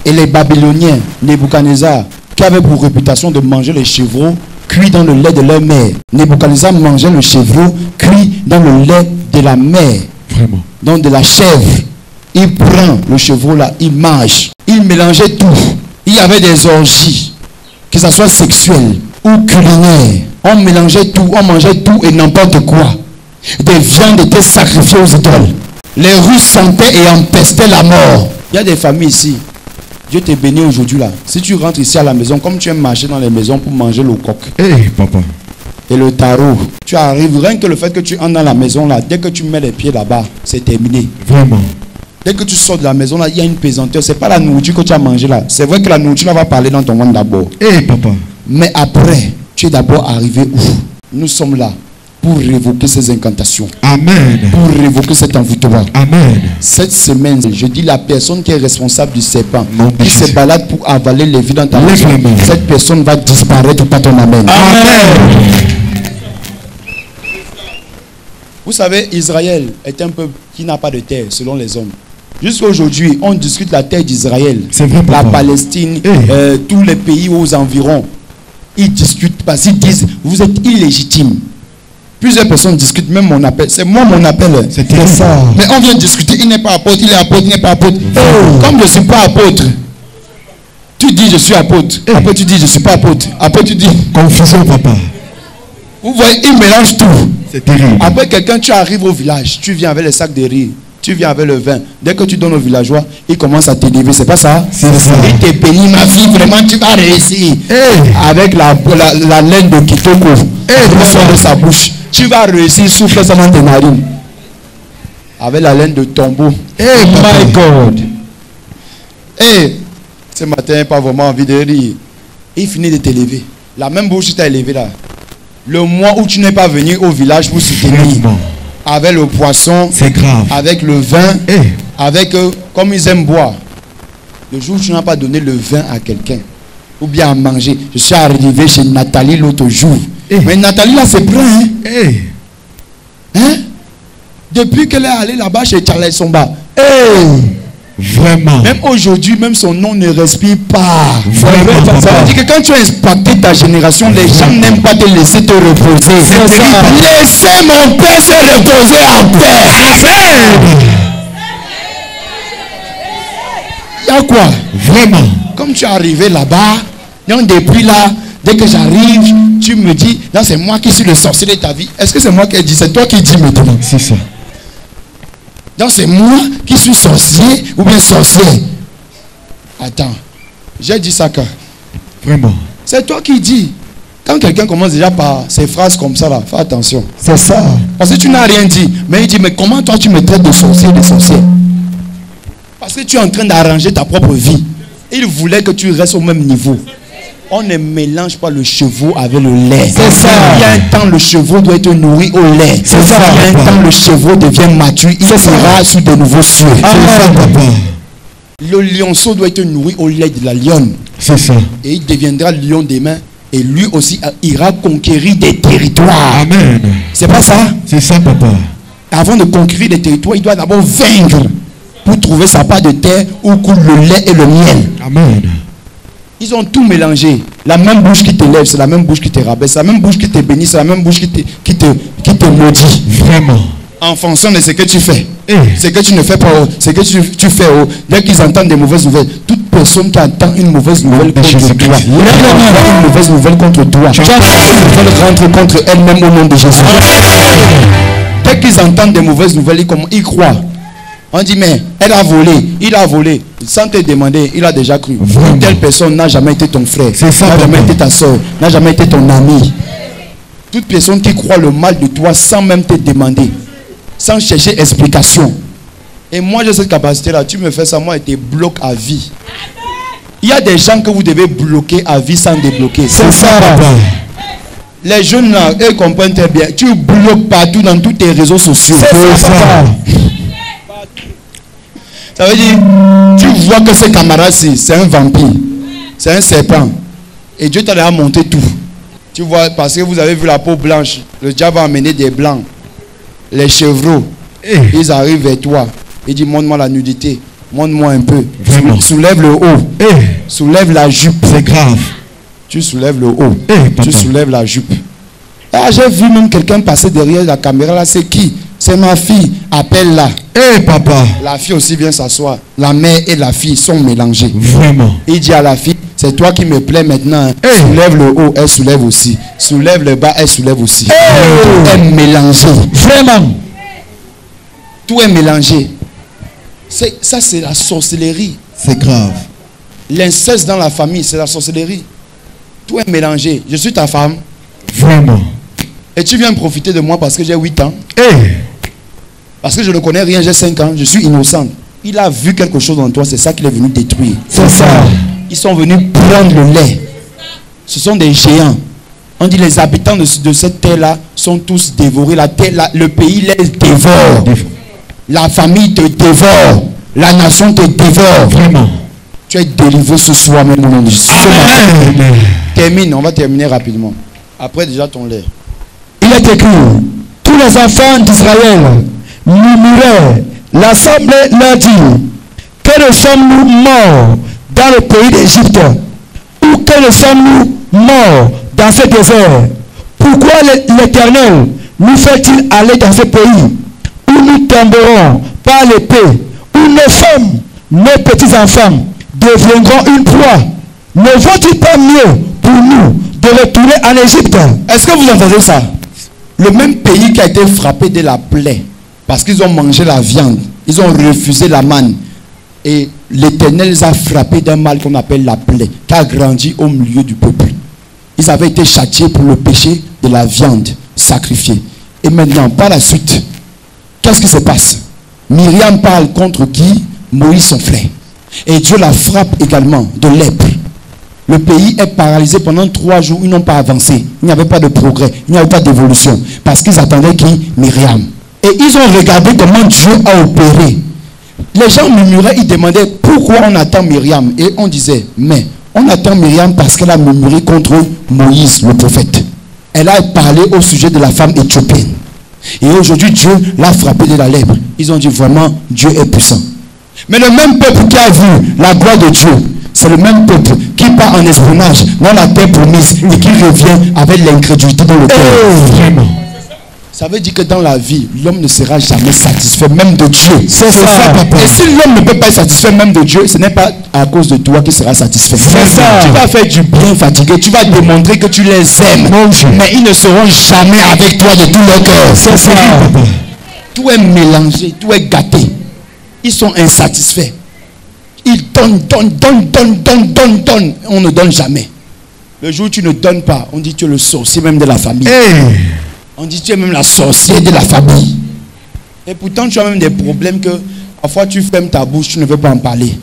Et les Babyloniens, Nebuchadnezzar, qui avaient pour réputation de manger les chevreaux cuits dans le lait de leur mère. Nebuchadnezzar mangeait le chevreau cuit dans le lait de la mère. Vraiment. Donc de la chèvre. Il prend le chevreau là, il mange. Il mélangeait tout. Il y avait des orgies, que ce soit sexuelles ou culinaires. On mélangeait tout, on mangeait tout et n'importe quoi. Des viandes étaient sacrifiées aux idoles. Les rues sentaient et empestaient la mort. Il y a des familles ici. Dieu t'est béni aujourd'hui là. Si tu rentres ici à la maison, comme tu aimes marcher dans les maisons pour manger le coq Papa. et le tarot, tu arrives, rien que le fait que tu entres dans la maison là, dès que tu mets les pieds là-bas, c'est terminé. Vraiment. Dès que tu sors de la maison là, il y a une pesanteur. C'est pas la nourriture que tu as mangée là. C'est vrai que la nourriture là va parler dans ton ventre d'abord. Papa. Mais après, tu es d'abord arrivé où? Nous sommes là pour révoquer ces incantations. Amen. Pour révoquer cet envoûtement. Amen. Cette semaine, je dis la personne qui est responsable du serpent, Nom de qui se Jésus. balade pour avaler les vies dans ta Lève maison, les mains. cette personne va disparaître par ton amen. Amen. Vous savez, Israël est un peuple qui n'a pas de terre selon les hommes. Jusqu'à aujourd'hui, on discute la terre d'Israël, C'est vrai, la papa. Palestine, Eh. tous les pays aux environs. Ils discutent parce qu'ils disent, vous êtes illégitime. Plusieurs personnes discutent, même mon appel. C'est moi mon appel. C'est ça. Mais on vient discuter, il n'est pas apôtre, il est apôtre, il n'est pas apôtre. Comme je ne suis pas apôtre, tu dis je suis apôtre. Après tu dis je ne suis pas apôtre. Après tu dis, Confusion, papa. vous voyez, ils mélangent tout. C'est terrible. Après quelqu'un, tu arrives au village, tu viens avec les sacs de riz, tu viens avec le vin. Dès que tu donnes aux villageois, ils commencent à t'élever, c'est pas ça? C'est ça. Il te bénit, ma fille, vraiment tu vas réussir. Avec la laine de Kitoko, qui sort de sa bouche. Tu vas réussir, souffle ça dans tes narines. Avec la laine de tombeau. My God. Ce matin, pas vraiment envie de rire. Il finit de t'élever. La même bouche qui t'a élevé là. Le mois où tu n'es pas venu au village pour soutenir. Vraiment. Avec le poisson, C'est grave. avec le vin, avec comme ils aiment boire. Le jour où tu n'as pas donné le vin à quelqu'un, ou bien à manger. Je suis arrivé chez Nathalie l'autre jour. Mais Nathalie là c'est brun. Hein? Depuis qu'elle est allée là-bas chez Charles Somba. Vraiment. Même aujourd'hui, même son nom ne respire pas. Vraiment, Ça papa. veut dire que quand tu as impacté ta génération, les gens n'aiment pas te laisser te reposer. Laissez mon père se reposer en paix. Il y a quoi? Vraiment. Comme tu es arrivé là-bas, donc depuis là, dès que j'arrive, tu me dis, non, c'est moi qui suis le sorcier de ta vie. Est-ce que c'est moi qui ai dit? C'est toi qui dis maintenant. C'est ça. Donc c'est moi qui suis sorcier ou bien sorcier. Attends, j'ai dit ça quand? Vraiment. C'est toi qui dis. Quand quelqu'un commence déjà par ces phrases comme ça là, fais attention. C'est ça. Parce que tu n'as rien dit. Mais il dit, mais comment toi tu me traites de sorcier, de sorcier? Parce que tu es en train d'arranger ta propre vie. Il voulait que tu restes au même niveau. On ne mélange pas le chevaux avec le lait. C'est ça. Il y a un temps, le chevaux doit être nourri au lait. C'est ça. Il y a un temps, le chevaux devient mature. Il sera sur de nouveaux cieux. C'est ça, papa. Le lionceau doit être nourri au lait de la lionne. C'est ça. Et il deviendra lion demain. Et lui aussi ira conquérir des territoires. Amen. C'est pas ça? C'est ça, papa. Avant de conquérir des territoires, il doit d'abord vaincre pour trouver sa part de terre où coule le lait et le miel. Amen. Ils ont tout mélangé. La même bouche qui te lève, c'est la même bouche qui te rabaisse. C'est la même bouche qui te bénit, c'est la même bouche qui te maudit. Vraiment. En fonction de ce que tu fais. Eh. Ce que tu ne fais pas, ce que tu fais. Dès qu'ils entendent des mauvaises nouvelles, toute personne qui entend une mauvaise nouvelle contre Jésus-Christ. toi, une mauvaise nouvelle contre toi, elle rentre contre elle-même au nom de Jésus. Dès qu'ils entendent des mauvaises nouvelles, ils croient. On dit, mais elle a volé, il a volé. Sans te demander, il a déjà cru. Une telle personne n'a jamais été ton frère, n'a jamais été ta soeur, n'a jamais été ton ami. Toute personne qui croit le mal de toi sans même te demander, sans chercher explication. Et moi, j'ai cette capacité-là. Tu me fais ça, moi, et te bloque à vie. Il y a des gens que vous devez bloquer à vie sans débloquer. C'est ça, papa. Les jeunes là, eux comprennent très bien. Tu bloques partout dans tous tes réseaux sociaux. C'est ça. Ça veut dire, tu vois que ce camarade-ci, c'est un vampire. C'est un serpent. Et Dieu t'a déjà monté tout. Tu vois, parce que vous avez vu la peau blanche. Le diable va amener des blancs. Les chevreaux, ils arrivent vers toi. Il dit, montre-moi la nudité. Montre-moi un peu. Soulève le haut. Soulève la jupe. C'est grave. Tu soulèves le haut. Tu soulèves la jupe. Ah, j'ai vu même quelqu'un passer derrière la caméra là. C'est qui? C'est ma fille. Appelle-la. Papa. La fille aussi vient s'asseoir. La mère et la fille sont mélangées. Vraiment. Il dit à la fille, c'est toi qui me plais maintenant. Soulève le haut, elle soulève aussi. Soulève le bas, elle soulève aussi. Tout est mélangé. Vraiment. Tout est mélangé. Ça, c'est la sorcellerie. C'est grave. L'inceste dans la famille, c'est la sorcellerie. Tout est mélangé. Je suis ta femme. Vraiment. Et tu viens profiter de moi parce que j'ai 8 ans. Parce que je ne connais rien, j'ai 5 ans. Je suis innocent. Il a vu quelque chose en toi, c'est ça qu'il est venu détruire. C'est ça. Ils sont venus prendre le lait. Ce sont des géants. On dit les habitants de cette terre-là sont tous dévorés. La terre, le pays les dévore. La famille te dévore. La nation te dévore. Vraiment. Tu es délivré ce soir même au nom de Jésus. Amen. Termine, on va terminer rapidement. Après déjà ton lait. Il est écrit, tous les enfants d'Israël murmuraient. L'assemblée leur dit, que ne sommes-nous morts dans le pays d'Égypte? Ou que ne sommes-nous morts dans ce désert? Pourquoi l'Éternel nous fait-il aller dans ce pays où nous tomberons par l'épée, où nos femmes, nos petits-enfants deviendront une proie? Ne vaut-il pas mieux pour nous de retourner en Égypte? Est-ce que vous entendez ça? Le même pays qui a été frappé de la plaie, parce qu'ils ont mangé la viande, ils ont refusé la manne. Et l'Éternel les a frappés d'un mal qu'on appelle la plaie, qui a grandi au milieu du peuple. Ils avaient été châtiés pour le péché de la viande sacrifiée. Et maintenant, par la suite, qu'est-ce qui se passe? Myriam parle contre qui? Moïse son frère. Et Dieu la frappe également de lèpre. Le pays est paralysé pendant 3 jours. Ils n'ont pas avancé. Il n'y avait pas de progrès. Il n'y avait pas d'évolution. Parce qu'ils attendaient qui? Myriam. Et ils ont regardé comment Dieu a opéré. Les gens murmuraient, ils demandaient pourquoi on attend Myriam. Et on disait, mais on attend Myriam parce qu'elle a murmuré contre Moïse, le prophète. Elle a parlé au sujet de la femme éthiopienne. Et aujourd'hui, Dieu l'a frappé de la lèpre. Ils ont dit vraiment, Dieu est puissant. Mais le même peuple qui a vu la gloire de Dieu, c'est le même peuple qui part en espionnage dans la terre promise et qui revient avec l'incrédulité dans le cœur. Vraiment. Ça veut dire que dans la vie, l'homme ne sera jamais satisfait, même de Dieu. C'est ça, papa. Et si l'homme ne peut pas être satisfait même de Dieu, ce n'est pas à cause de toi qu'il sera satisfait. C'est ça. Tu vas faire du bien fatigué, tu vas démontrer que tu les aimes. Mon Dieu. Mais ils ne seront jamais avec toi de tout leur cœur. C'est ça, papa. Tout est mélangé, tout est gâté. Ils sont insatisfaits. Ils donnent. On ne donne jamais. Le jour où tu ne donnes pas, on dit tu es le sorcier même de la famille. On dit tu es même la sorcière de la famille. Et pourtant tu as même des problèmes que parfois tu fermes ta bouche, tu ne veux pas en parler.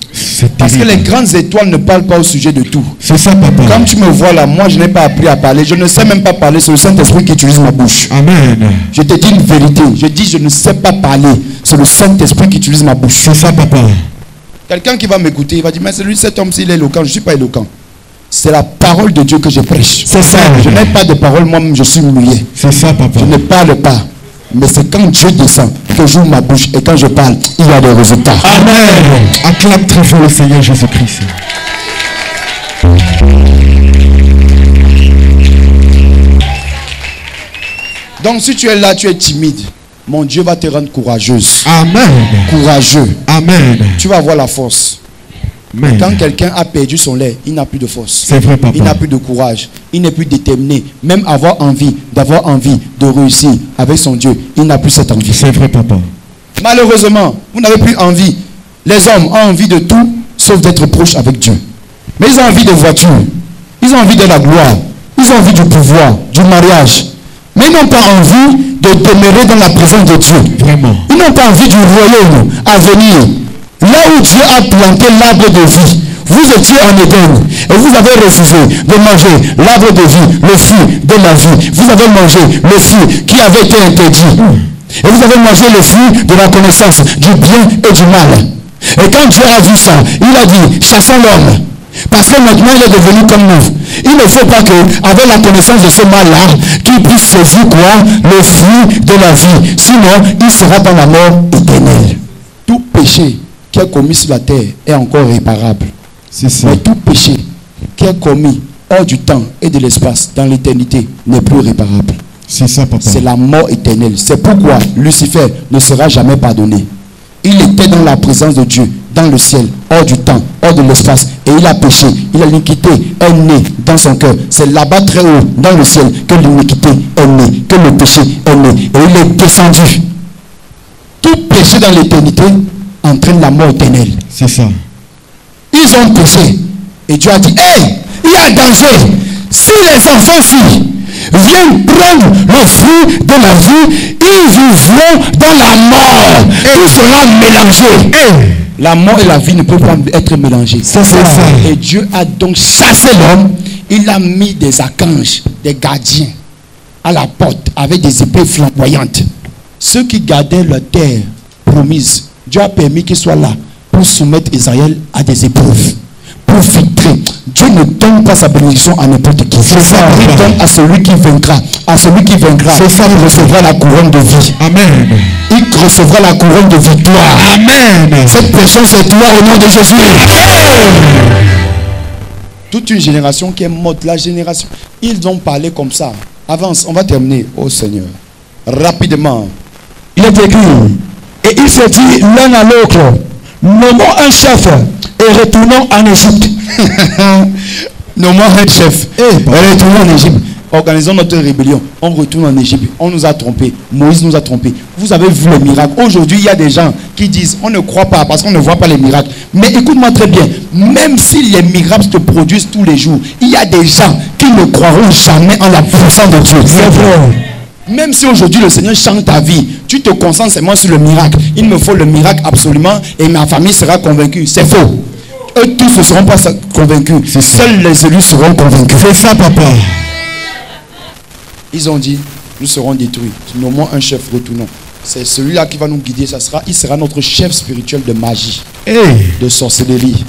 Parce que les grandes étoiles ne parlent pas au sujet de tout. C'est ça, papa. Comme tu me vois là, moi je n'ai pas appris à parler. Je ne sais même pas parler. C'est le Saint-Esprit qui utilise ma bouche. Amen. Je te dis une vérité. Je dis je ne sais pas parler. C'est le Saint-Esprit qui utilise ma bouche. C'est ça, papa. Quelqu'un qui va m'écouter, il va dire mais c'est lui, cet homme-ci, il est éloquent. Je ne suis pas éloquent. C'est la parole de Dieu que je prêche. C'est ça. Je n'ai pas de parole, moi-même je suis mouillé. C'est ça, papa. Je ne parle pas. Mais c'est quand Dieu descend que j'ouvre ma bouche et quand je parle, il y a des résultats. Amen. Acclame très fort le Seigneur Jésus-Christ. Donc si tu es là, tu es timide, mon Dieu va te rendre courageuse. Amen. Courageux. Amen. Tu vas avoir la force. Amen. Quand quelqu'un a perdu son lait, il n'a plus de force. C'est vrai, papa. Il n'a plus de courage. Il n'est plus déterminé. Même d'avoir envie de réussir avec son Dieu, il n'a plus cette envie. C'est vrai, papa. Malheureusement, vous n'avez plus envie. Les hommes ont envie de tout, sauf d'être proches avec Dieu. Mais ils ont envie de voitures. Ils ont envie de la gloire. Ils ont envie du pouvoir, du mariage. Mais ils n'ont pas envie de demeurer dans la présence de Dieu. Vraiment. Ils n'ont pas envie du royaume à venir. Là où Dieu a planté l'arbre de vie, vous étiez en Éden et vous avez refusé de manger l'arbre de vie, le fruit de la vie. Vous avez mangé le fruit qui avait été interdit. Et vous avez mangé le fruit de la connaissance du bien et du mal. Et quand Dieu a vu ça, il a dit, chassons l'homme. Parce que maintenant il est devenu comme nous. Il ne faut pas qu'avec la connaissance de ce mal-là, qu'il puisse saisir quoi? Le fruit de la vie. Sinon, il sera dans la mort éternelle. Tout péché qui est commis sur la terre est encore réparable. C'est ça. Mais tout péché qui est commis hors du temps et de l'espace, dans l'éternité, n'est plus réparable. C'est ça, papa. C'est la mort éternelle. C'est pourquoi Lucifer ne sera jamais pardonné. Il était dans la présence de Dieu, dans le ciel, hors du temps, hors de l'espace. Et il a péché. Il a l'iniquité est née dans son cœur. C'est là-bas très haut, dans le ciel, que l'iniquité est née, que le péché est né. Et il est descendu. Tout péché dans l'éternité entraîne la mort éternelle. C'est ça. Ils ont péché. Et Dieu a dit, hey, il y a danger. Si les enfants-ci viennent prendre le fruit de la vie, ils vivront dans la mort. Tout sera mélangé. La mort et la vie ne peuvent pas être mélangées. C'est ça. Et Dieu a donc chassé l'homme. Il a mis des archanges, des gardiens à la porte avec des épées flamboyantes. Ceux qui gardaient la terre promise, Dieu a permis qu'ils soient là pour soumettre Israël à des épreuves, pour filtrer. Dieu ne donne pas sa bénédiction à n'importe qui. C'est ça. Il donne à celui qui vaincra. À celui qui vaincra, c'est ça, il recevra la couronne de vie. Amen. Il recevra la couronne de victoire. Amen. Cette personne, c'est toi au nom de Jésus. Amen. Toute une génération qui est morte. La génération, ils ont parlé comme ça. Avance, on va terminer. Oh Seigneur. Rapidement. Il est écrit, et il se dit l'un à l'autre, nommons un chef et retournons en Égypte. Nommons un chef et retournons en Égypte. Organisons notre rébellion. On retourne en Égypte. On nous a trompés. Moïse nous a trompés. Vous avez vu les miracles. Aujourd'hui, il y a des gens qui disent on ne croit pas parce qu'on ne voit pas les miracles. Mais écoute-moi très bien. Même si les miracles se produisent tous les jours, il y a des gens qui ne croiront jamais en la puissance de Dieu. C'est vrai. Même si aujourd'hui le Seigneur change ta vie, tu te concentres seulement sur le miracle. Il me faut le miracle absolument et ma famille sera convaincue. C'est faux. Eux tous ne seront pas convaincus. Seuls les élus seront convaincus. C'est ça, papa. Ils ont dit, nous serons détruits. Nommons un chef, retournons. C'est celui-là qui va nous guider. Il sera notre chef spirituel de magie, de sorcellerie.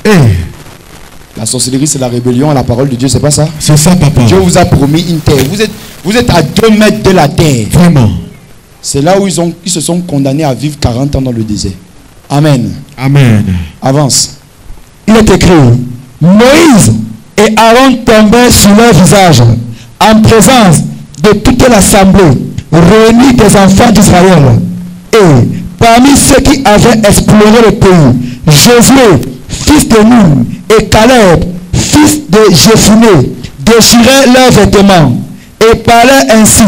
La sorcellerie, c'est la rébellion à la parole de Dieu, c'est pas ça? C'est ça, papa. Dieu vous a promis une terre. Vous êtes à 2 mètres de la terre. Vraiment. C'est là où ils se sont condamnés à vivre 40 ans dans le désert. Amen. Amen. Avance. Il est écrit, Moïse et Aaron tombaient sur leur visage en présence de toute l'assemblée réunie des enfants d'Israël. Et parmi ceux qui avaient exploré le pays, Josué, fils de Nun, et Caleb, fils de Jephuné, déchiraient leurs vêtements et parlaient ainsi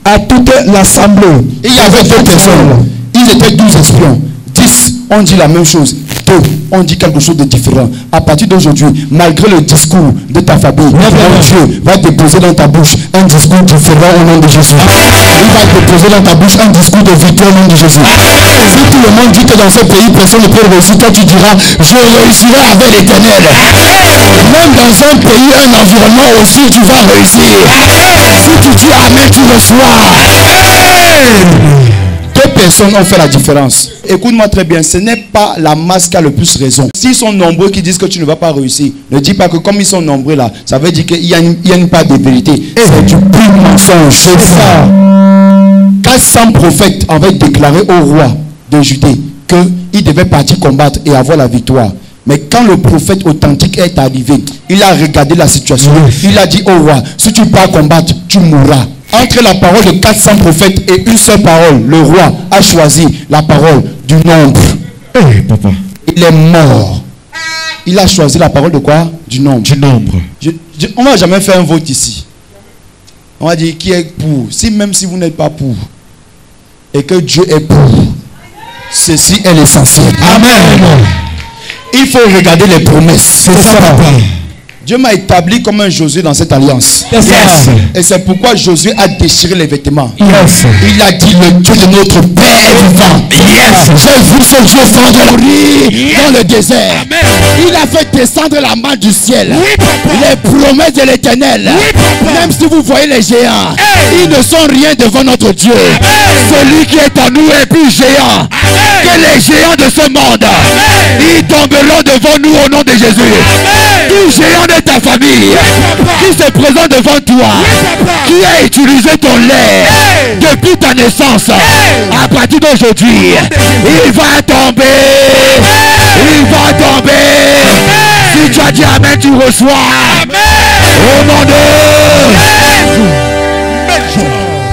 à toute l'assemblée. Et il y avait 2 personnes. Ils étaient 12 espions. 10, on dit la même chose. 2, on dit quelque chose de différent. À partir d'aujourd'hui, malgré le discours de ta famille, Dieu va déposer dans ta bouche un discours différent au nom de Jésus. Il va déposer dans ta bouche un discours de victoire au nom de Jésus. Si tout le monde dit que dans ce pays, personne ne peut réussir, toi tu diras, je réussirai avec l'Éternel. Même dans un pays, un environnement aussi, tu vas réussir. Si tu dis Amen, tu reçois. 2 personnes ont fait la différence. Écoute-moi très bien, ce n'est pas la masse qui a le plus raison. S'ils sont nombreux qui disent que tu ne vas pas réussir, ne dis pas que comme ils sont nombreux là, ça veut dire qu'il y a une part de vérité. C'est du pur mensonge. C'est ça. 400 prophètes avaient déclaré au roi de Judée qu'il devait partir combattre et avoir la victoire. Mais quand le prophète authentique est arrivé, il a regardé la situation. Il a dit au roi, si tu pars combattre, tu mourras. Entre la parole de 400 prophètes et une seule parole, le roi a choisi la parole du nombre. Papa. Il est mort. Il a choisi la parole de quoi? Du nombre. Du nombre. On va jamais faire un vote ici. On va dire qui est pour. Même si vous n'êtes pas pour, et que Dieu est pour, ceci est l'essentiel. Amen. Il faut regarder les promesses. C'est ça, papa. Dieu m'a établi comme un Josué dans cette alliance. Yes. Et c'est pourquoi Josué a déchiré les vêtements. Yes. Il a dit le Dieu de notre Père vivant. Yes. J'ai vu ce Dieu fendre dans le désert. Amen. Il a fait descendre la main du ciel. Oui, papa. Les promesses de l'éternel. Oui, papa. Même si vous voyez les géants, Hey. ils ne sont rien devant notre Dieu. Celui qui est en nous est plus géant que les géants de ce monde. Ils tomberont devant nous au nom de Jésus. Tout géant de ta famille qui se présente devant toi, qui a utilisé ton lait depuis ta naissance, à partir d'aujourd'hui, il va tomber. Il va tomber. Si tu as dit amen, tu reçois. Au nom de...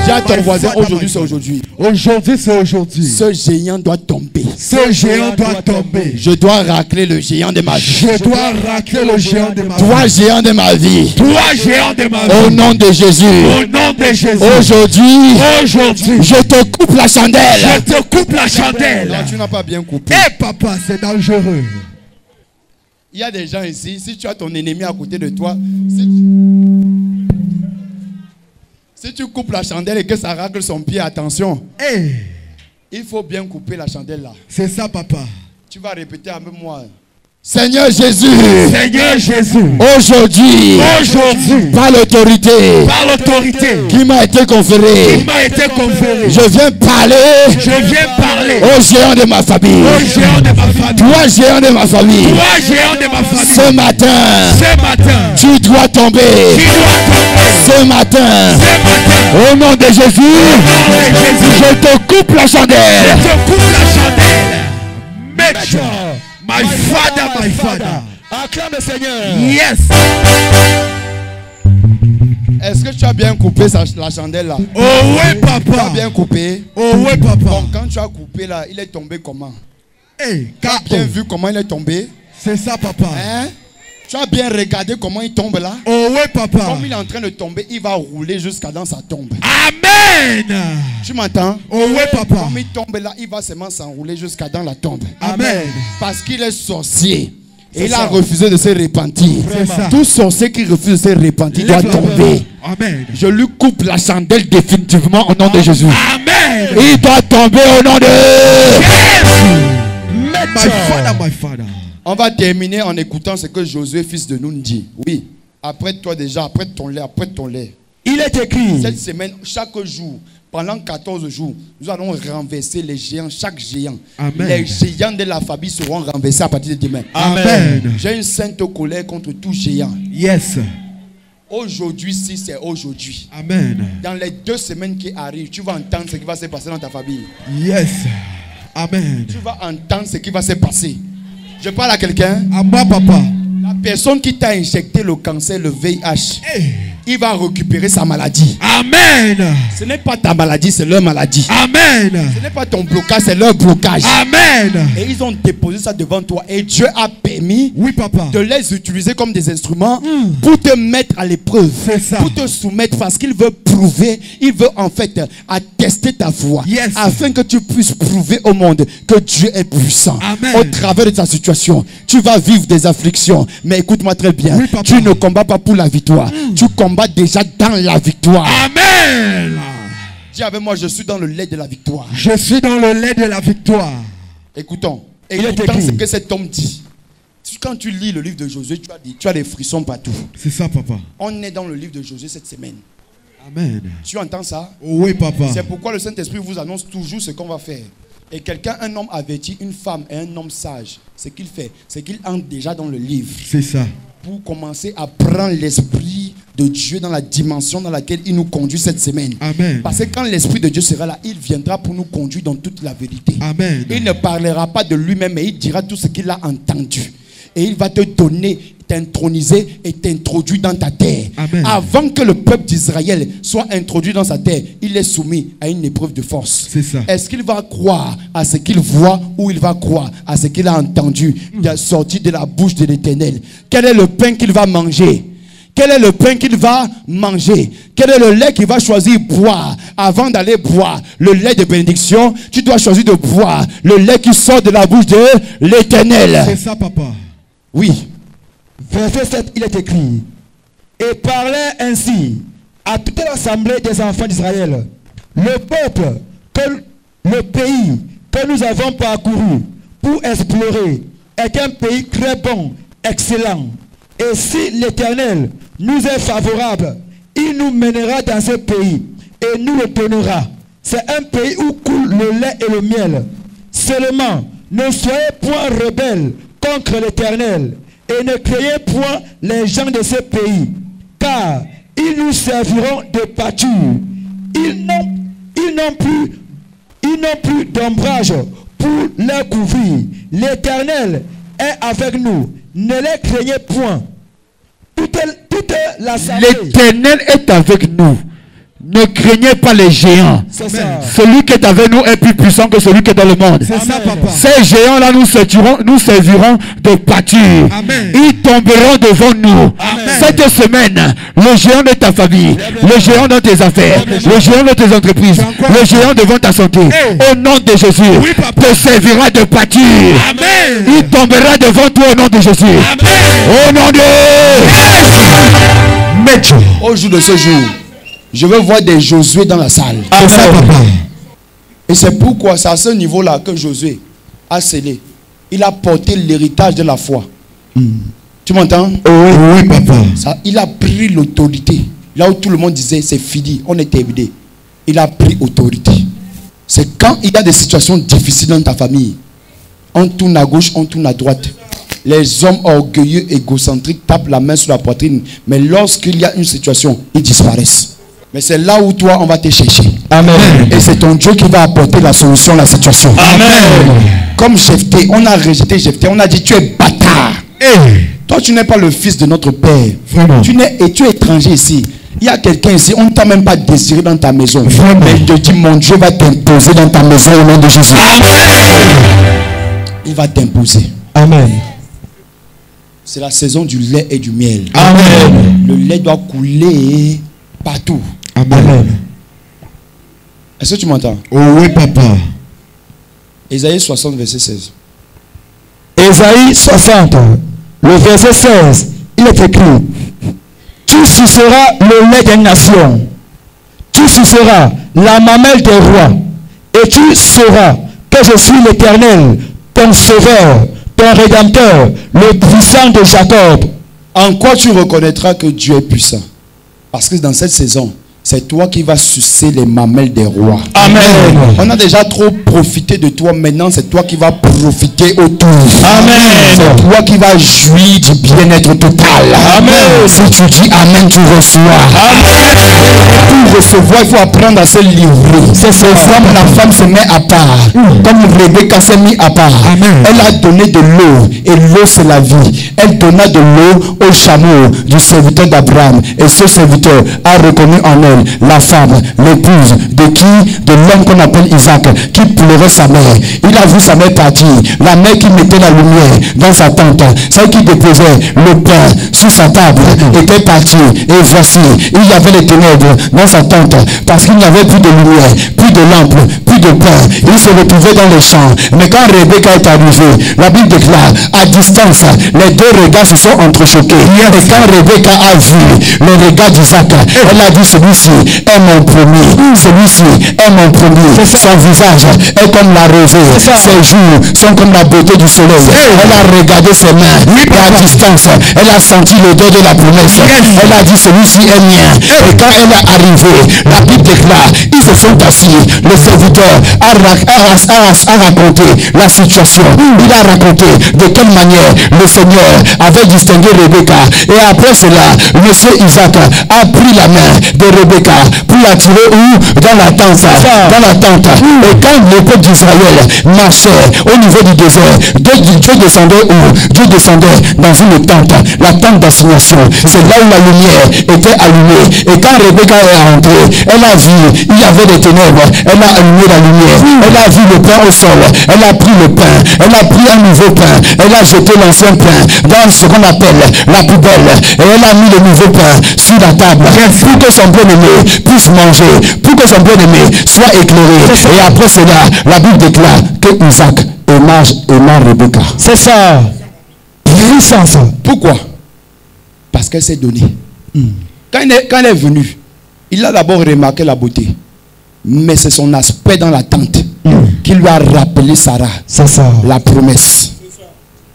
Dis à ton voisin, aujourd'hui c'est aujourd'hui. Aujourd'hui, c'est aujourd'hui. Ce géant doit tomber. Ce géant doit tomber. Je dois racler le géant de ma vie. Je dois racler le géant de ma vie. Toi géant de ma vie. Toi, géant de ma vie. Au nom de Jésus. Au nom de Jésus. Aujourd'hui, Aujourd'hui, je te coupe la chandelle. je te coupe la chandelle. Non, tu n'as pas bien coupé. Eh papa, c'est dangereux. Il y a des gens ici, si tu as ton ennemi à côté de toi, si tu coupes la chandelle et que ça racle son pied, attention. Eh, Il faut bien couper la chandelle là. c'est ça, papa. Tu vas répéter avec moi. Seigneur Jésus, Seigneur Jésus, aujourd'hui, par l'autorité par l'autorité qui m'a été qui conférée, m'a été conférée, je viens parler je viens parler aux géants de ma famille. aux géants de ma famille. Toi, géant de ma famille, Toi, géant de ma famille, ce matin, ce matin, tu dois tomber. tu dois tomber. Ce matin, Ce matin, au nom de Jésus, je te coupe la chandelle. je coupe la chandelle. Make my father, my father. Acclame le Seigneur. Yes. Est-ce que tu as bien coupé la chandelle là? Oh oui, Tu as papa. bien coupé? Oh oui, papa. Bon, quand tu as coupé là, il est tombé comment? Hey, Tu as bien vu comment il est tombé? c'est ça, papa. Hein? Tu as bien regardé comment il tombe là? Oh oui, papa. Comme il est en train de tomber, il va rouler jusqu'à dans sa tombe. Amen. Tu m'entends? Oh oui, papa. Comme il tombe là, il va seulement s'enrouler jusqu'à dans la tombe. Amen. Parce qu'il est sorcier. Et il ça. a refusé de se repentir. C'est ça. Tout sorcier qui refuse de se repentir doit Lève la tomber. main. Amen. Je lui coupe la chandelle définitivement au nom de Jésus. Amen. Il doit tomber au nom de... My father, my father. On va terminer en écoutant ce que Josué, fils de Nun, dit. Oui. Apprête-toi déjà, apprête ton lait, apprête ton lait. Il est écrit. Cette semaine, chaque jour, pendant 14 jours, nous allons renverser les géants, chaque géant. Amen. Les géants de la famille seront renversés à partir de demain. Amen. J'ai une sainte colère contre tout géant. Yes. Aujourd'hui, si c'est aujourd'hui, Amen. dans les 2 semaines qui arrivent, tu vas entendre ce qui va se passer dans ta famille. Yes. Amen. Tu vas entendre ce qui va se passer. Je parle à quelqu'un. À moi, papa. La personne qui t'a injecté le cancer, le VIH, Hey. il va récupérer sa maladie. Amen. Ce n'est pas ta maladie, c'est leur maladie. Amen. Ce n'est pas ton blocage, c'est leur blocage. Amen. Et ils ont déposé ça devant toi. Et Dieu a permis Oui, papa. de les utiliser comme des instruments pour te mettre à l'épreuve. C'est ça. Pour te soumettre parce qu'il veut prouver, il veut en fait attester ta foi. Yes. Afin que tu puisses prouver au monde que Dieu est puissant. Amen. Au travers de ta situation, tu vas vivre des afflictions. Mais écoute-moi très bien. Oui, papa. Tu ne combats pas pour la victoire. Tu combats déjà dans la victoire. Amen. Dis avec moi, je suis dans le lait de la victoire. Je suis dans le lait de la victoire. Écoutons. Il est Écoutons écrit. ce que cet homme dit. Quand tu lis le livre de Josué, tu as des frissons partout. C'est ça, papa. On est dans le livre de Josué cette semaine. Amen. Tu entends ça? Oh oui, papa. C'est pourquoi le Saint-Esprit vous annonce toujours ce qu'on va faire. Et quelqu'un, un homme averti, une femme et un homme sage, ce qu'il fait, c'est qu'il entre déjà dans le livre C'est ça. pour commencer à prendre l'Esprit de Dieu dans la dimension dans laquelle il nous conduit cette semaine. Amen. Parce que quand l'Esprit de Dieu sera là, il viendra pour nous conduire dans toute la vérité. Amen. Il ne parlera pas de lui-même, mais il dira tout ce qu'il a entendu. Et il va te donner t'introniser et t'introduire dans ta terre. Amen. Avant que le peuple d'Israël soit introduit dans sa terre, il est soumis à une épreuve de force. C'est ça. Est-ce qu'il va croire à ce qu'il voit ou il va croire à ce qu'il a entendu sorti de la bouche de l'Éternel? Quel est le pain qu'il va manger? Quel est le pain qu'il va manger? Quel est le lait qu'il va choisir boire? Avant d'aller boire le lait de bénédiction, tu dois choisir de boire le lait qui sort de la bouche de l'Éternel. C'est ça, papa. Oui. Verset 7, il est écrit: et parlait ainsi à toute l'assemblée des enfants d'Israël. Le peuple, le pays que nous avons parcouru pour explorer est un pays très bon, excellent. Et si l'Éternel nous est favorable, il nous mènera dans ce pays et nous le donnera. C'est un pays où coule le lait et le miel. Seulement, ne soyez point rebelles contre l'Éternel et ne craignez point les gens de ce pays, car ils nous serviront de pâture. Ils n'ont plus d'ombrage pour les couvrir. L'Éternel est avec nous. Ne les craignez point. Toute l'assemblée. L'Éternel est avec nous. Ne craignez pas les géants. C'est ça. Celui qui est avec nous est plus puissant que celui qui est dans le monde. C'est ça, papa. Ces géants-là nous serviront de pâture. Amen. Ils tomberont devant nous. Amen. Cette semaine, le géant de ta famille, le géant dans tes affaires, le géant de tes entreprises, le géant devant ta santé, au nom de Jésus, te servira de pâture. Amen. Il tombera devant toi au nom de Jésus. Amen. Au nom de Maître. Au jour de ce jour, je veux voir des Josué dans la salle. Et c'est pourquoi c'est à ce niveau-là que Josué a scellé. Il a porté l'héritage de la foi. Tu m'entends? Oui, papa. Il a pris l'autorité. Là où tout le monde disait c'est fini, on est terminé. Il a pris autorité. C'est quand il y a des situations difficiles dans ta famille. On tourne à gauche, on tourne à droite. Les hommes orgueilleux, égocentriques tapent la main sur la poitrine. Mais lorsqu'il y a une situation, ils disparaissent. Mais c'est là où toi, on va te chercher. Amen. Et c'est ton Dieu qui va apporter la solution à la situation. Amen. Comme Jephthé, on a rejeté Jephthé. On a dit tu es bâtard. Toi, tu n'es pas le fils de notre père. Vraiment. Tu es étranger ici. Il y a quelqu'un ici, on ne t'a même pas désiré dans ta maison. Vraiment. Mais il te dit, mon Dieu va t'imposer dans ta maison au nom de Jésus. Il va t'imposer. Amen. C'est la saison du lait et du miel. Amen. Le lait doit couler partout. Amen. Est-ce que tu m'entends? Oh oui, papa. Ésaïe 60, verset 16. Ésaïe 60, le verset 16, il est écrit: tu suceras le lait des nations, tu suceras la mamelle des rois, et tu sauras que je suis l'Éternel, ton sauveur, ton rédempteur, le puissant de Jacob. En quoi tu reconnaîtras que Dieu est puissant? Parce que dans cette saison, c'est toi qui vas sucer les mamelles des rois. Amen. On a déjà trop profité de toi. Maintenant, c'est toi qui vas profiter autour. Amen. C'est toi qui vas jouir du bien-être total. Amen. Si tu dis Amen, tu reçois. Amen. Pour recevoir, il faut apprendre à se livrer. C'est ce femme, la femme se met à part. Comme Rebecca s'est mise à part. Amen. Elle a donné de l'eau. Et l'eau, c'est la vie. Elle donna de l'eau au chameau du serviteur d'Abraham. Et ce serviteur a reconnu en elle la femme, l'épouse de qui? De l'homme qu'on appelle Isaac, qui pleurait sa mère. Il a vu sa mère partir. La mère qui mettait la lumière dans sa tente, celle qui déposait le pain sur sa table, était partie. Et voici, il y avait les ténèbres dans sa tente, parce qu'il n'y avait plus de lumière, plus de lampe, plus de pain. Il se retrouvait dans les champs. Mais quand Rebecca est arrivée, la Bible déclare, à distance, les deux regards se sont entrechoqués. Et quand Rebecca a vu le regard d'Isaac, elle a dit, celui-ci est mon premier. Celui-ci est mon premier. Son visage est comme la rosée. Ses joues sont comme la beauté du soleil. Elle a regardé ses mains. Et à distance, elle a senti l'odeur de la promesse. Elle a dit, celui-ci est mien. Et quand elle est arrivée, la Bible déclare, ils se sont assis. Le serviteur a raconté la situation. Il a raconté de quelle manière le Seigneur avait distingué Rebecca. Et après cela, monsieur Isaac a pris la main de Rebecca Rebecca pour l'attirer où? Dans la tente. Dans la tente. Et quand le peuple d'Israël marchait au niveau du désert, Dieu descendait où? Dieu descendait dans une tente, la tente d'assignation. C'est là où la lumière était allumée. Et quand Rebecca est rentrée, elle a vu, il y avait des ténèbres. Elle a allumé la lumière. Elle a vu le pain au sol. Elle a pris le pain. Elle a pris un nouveau pain. Elle a jeté l'ancien pain dans ce qu'on appelle la poubelle. Et elle a mis le nouveau pain sur la table pour que son bien-aimé puisse manger, pour que son bien-aimé soit éclairé. Et après cela, la Bible déclare que Isaac aima Rebecca. C'est ça. Puissance. Pourquoi? Parce qu'elle s'est donnée. Quand elle est venue, il a d'abord remarqué la beauté. Mais c'est son aspect dans la tente qui lui a rappelé Sarah. C'est ça. La promesse.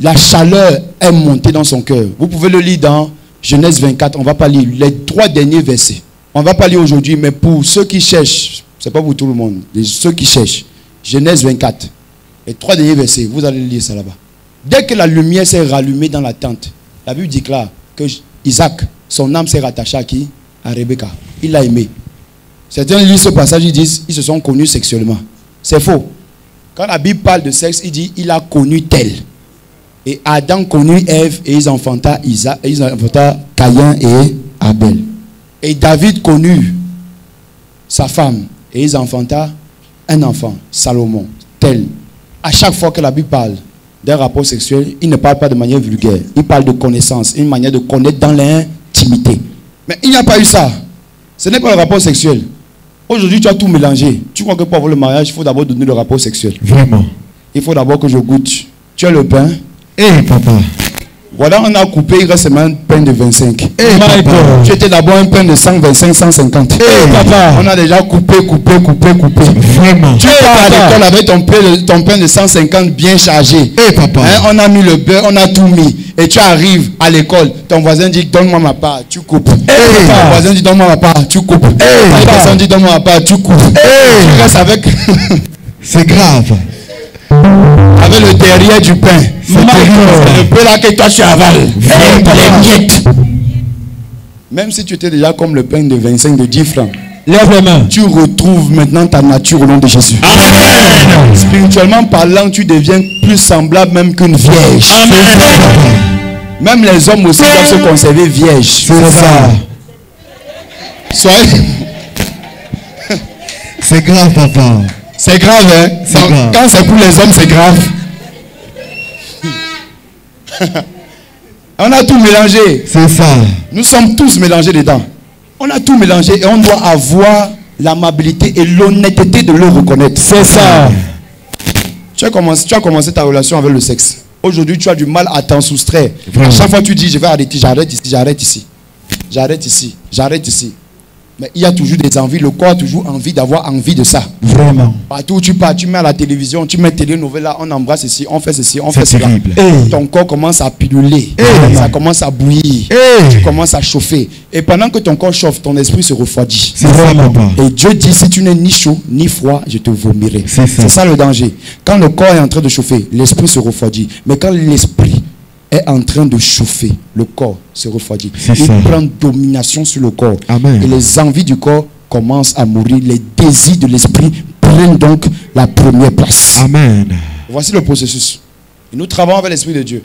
La chaleur est montée dans son cœur. Vous pouvez le lire dans Genèse 24. On ne va pas lire les 3 derniers versets. On ne va pas lire aujourd'hui, mais pour ceux qui cherchent, ce n'est pas pour tout le monde, ceux qui cherchent, Genèse 24, les 3 derniers versets, vous allez lire ça là-bas. Dès que la lumière s'est rallumée dans la tente, la Bible déclare que Isaac, son âme s'est rattachée à qui? À Rebecca. Il l'a aimé. Certains lisent ce passage, ils disent ils se sont connus sexuellement. C'est faux. Quand la Bible parle de sexe, il dit il a connu tel. Et Adam connut Ève et ils enfanta Caïn et Abel. Et David connut sa femme et ils enfanta un enfant, Salomon. Tel. À chaque fois que la Bible parle d'un rapport sexuel, il ne parle pas de manière vulgaire. Il parle de connaissance, une manière de connaître dans l'intimité. Mais il n'y a pas eu ça. Ce n'est pas le rapport sexuel. Aujourd'hui, tu as tout mélangé. Tu crois que pour avoir le mariage, il faut d'abord donner le rapport sexuel. Vraiment. Il faut d'abord que je goûte. Tu as le pain. Papa. Voilà, on a coupé, il reste seulement un pain de 25. Papa. Tu étais d'abord un pain de 125, 150. Papa. On a déjà coupé. Vraiment. Tu pars à l'école avec ton pain de 150 bien chargé. Papa. Hein, on a mis le beurre, on a tout mis. Et tu arrives à l'école, ton voisin dit donne-moi ma part, tu coupes. Ton voisin dit donne-moi ma part, tu coupes. La personne dit donne-moi ma part, tu coupes. Tu restes avec. C'est grave. Avec le derrière du pain. C'est le peu là que toi tu avales. Les miettes. Même si tu étais déjà comme le pain de 25, de 10 francs. Lève les mains. Tu retrouves maintenant ta nature au nom de Jésus. Amen. Spirituellement parlant, tu deviens plus semblable même qu'une vierge. Amen. Même les hommes aussi doivent se conserver vierges. C'est ça. Soyez. C'est grave, papa. C'est grave, hein? C'est grave. Quand c'est pour les hommes, c'est grave. On a tout mélangé. C'est ça. Nous sommes tous mélangés dedans. On a tout mélangé et on doit avoir l'amabilité et l'honnêteté de le reconnaître. C'est ça. Tu as commencé ta relation avec le sexe. Aujourd'hui, tu as du mal à t'en soustraire. Vraiment. À chaque fois, tu dis, je vais arrêter, j'arrête ici, j'arrête ici. J'arrête ici, j'arrête ici. Mais il y a toujours des envies. Le corps a toujours envie d'avoir envie de ça. Vraiment. Partout où tu pars, tu mets à la télévision, tu mets télé-nouvelle là, on embrasse ici, on fait ceci, on fait C'est cela. terrible. Ton corps commence à piluler. Ça commence à bouillir. Tu commences à chauffer. Et pendant que ton corps chauffe, ton esprit se refroidit. C'est ça, papa. Et Dieu dit, si tu n'es ni chaud ni froid, je te vomirai. C'est ça. C'est ça le danger. Quand le corps est en train de chauffer, l'esprit se refroidit. Mais quand l'esprit est en train de chauffer, le corps se refroidit. C'est Il ça. prend domination sur le corps. Amen. Et les envies du corps commencent à mourir. Les désirs de l'esprit prennent donc la première place. Amen. Voici le processus. Et nous travaillons avec l'Esprit de Dieu.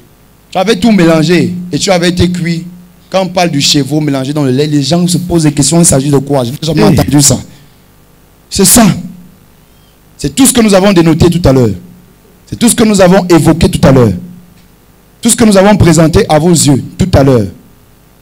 Tu avais tout mélangé et tu avais été cuit. Quand on parle du chevreau mélangé dans le lait, les gens se posent des questions. Il s'agit de quoi? Je n'ai jamais entendu ça. C'est ça. C'est tout ce que nous avons dénoté tout à l'heure. C'est tout ce que nous avons évoqué tout à l'heure. Tout ce que nous avons présenté à vos yeux tout à l'heure.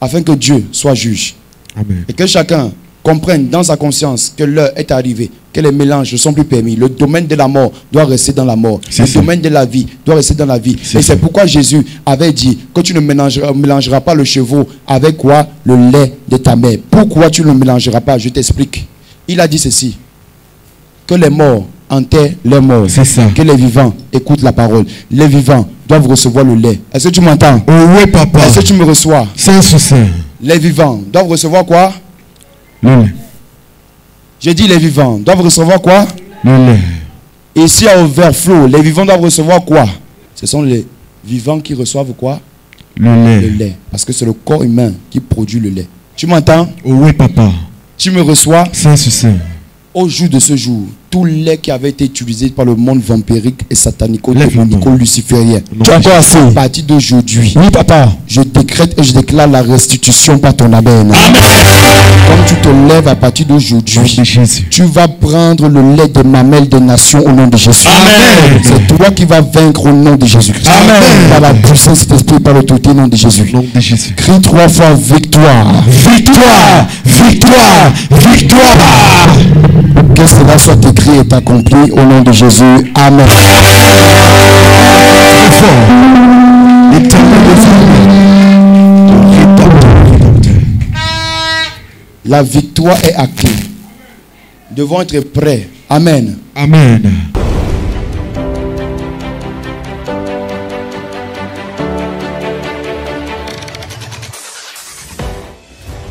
Afin que Dieu soit juge. Amen. Et que chacun comprenne dans sa conscience que l'heure est arrivée, que les mélanges ne sont plus permis. Le domaine de la mort doit rester dans la mort. C'est Le ça. domaine de la vie doit rester dans la vie. C'est Et ça. c'est pourquoi Jésus avait dit que tu ne mélangeras pas le chevreau avec quoi? Le lait de ta mère. Pourquoi tu ne le mélangeras pas? Je t'explique. Il a dit ceci. Que les morts enterrent les morts. C'est ça. Que les vivants écoutent la parole. Les vivants doivent recevoir le lait. Est-ce que tu m'entends? Oh oui, papa. Est-ce que tu me reçois? Sans souci. Les vivants doivent recevoir quoi? Le lait. J'ai dit les vivants doivent recevoir quoi? Le lait. Et ici à overflow, les vivants doivent recevoir quoi? Ce sont les vivants qui reçoivent quoi? Le Le lait. lait. Parce que c'est le corps humain qui produit le lait. Tu m'entends? Oh oui, papa. Tu me reçois? C'est. Au jour de ce jour, tout lait qui avait été utilisé par le monde vampirique et satanico-luciférien, Tu as encore assez. à partir d'aujourd'hui, Oui, papa. je décrète et je déclare la restitution par ton amen. Comme tu te lèves à partir d'aujourd'hui, tu vas prendre le lait des mamelles des nations au nom de Jésus. Amen. C'est toi qui vas vaincre au nom de Jésus-Christ. Amen. Par la puissance de l'Esprit, par l'autorité au nom de Jésus. Nom de Jésus. Crie 3 fois victoire. Victoire, victoire, victoire. Que cela soit écrit et accompli au nom de Jésus. Amen. La victoire est acquise. Nous devons être prêts. Amen. Amen.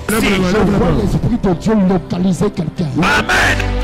Je vois l'Esprit de Dieu localiser quelqu'un. Amen.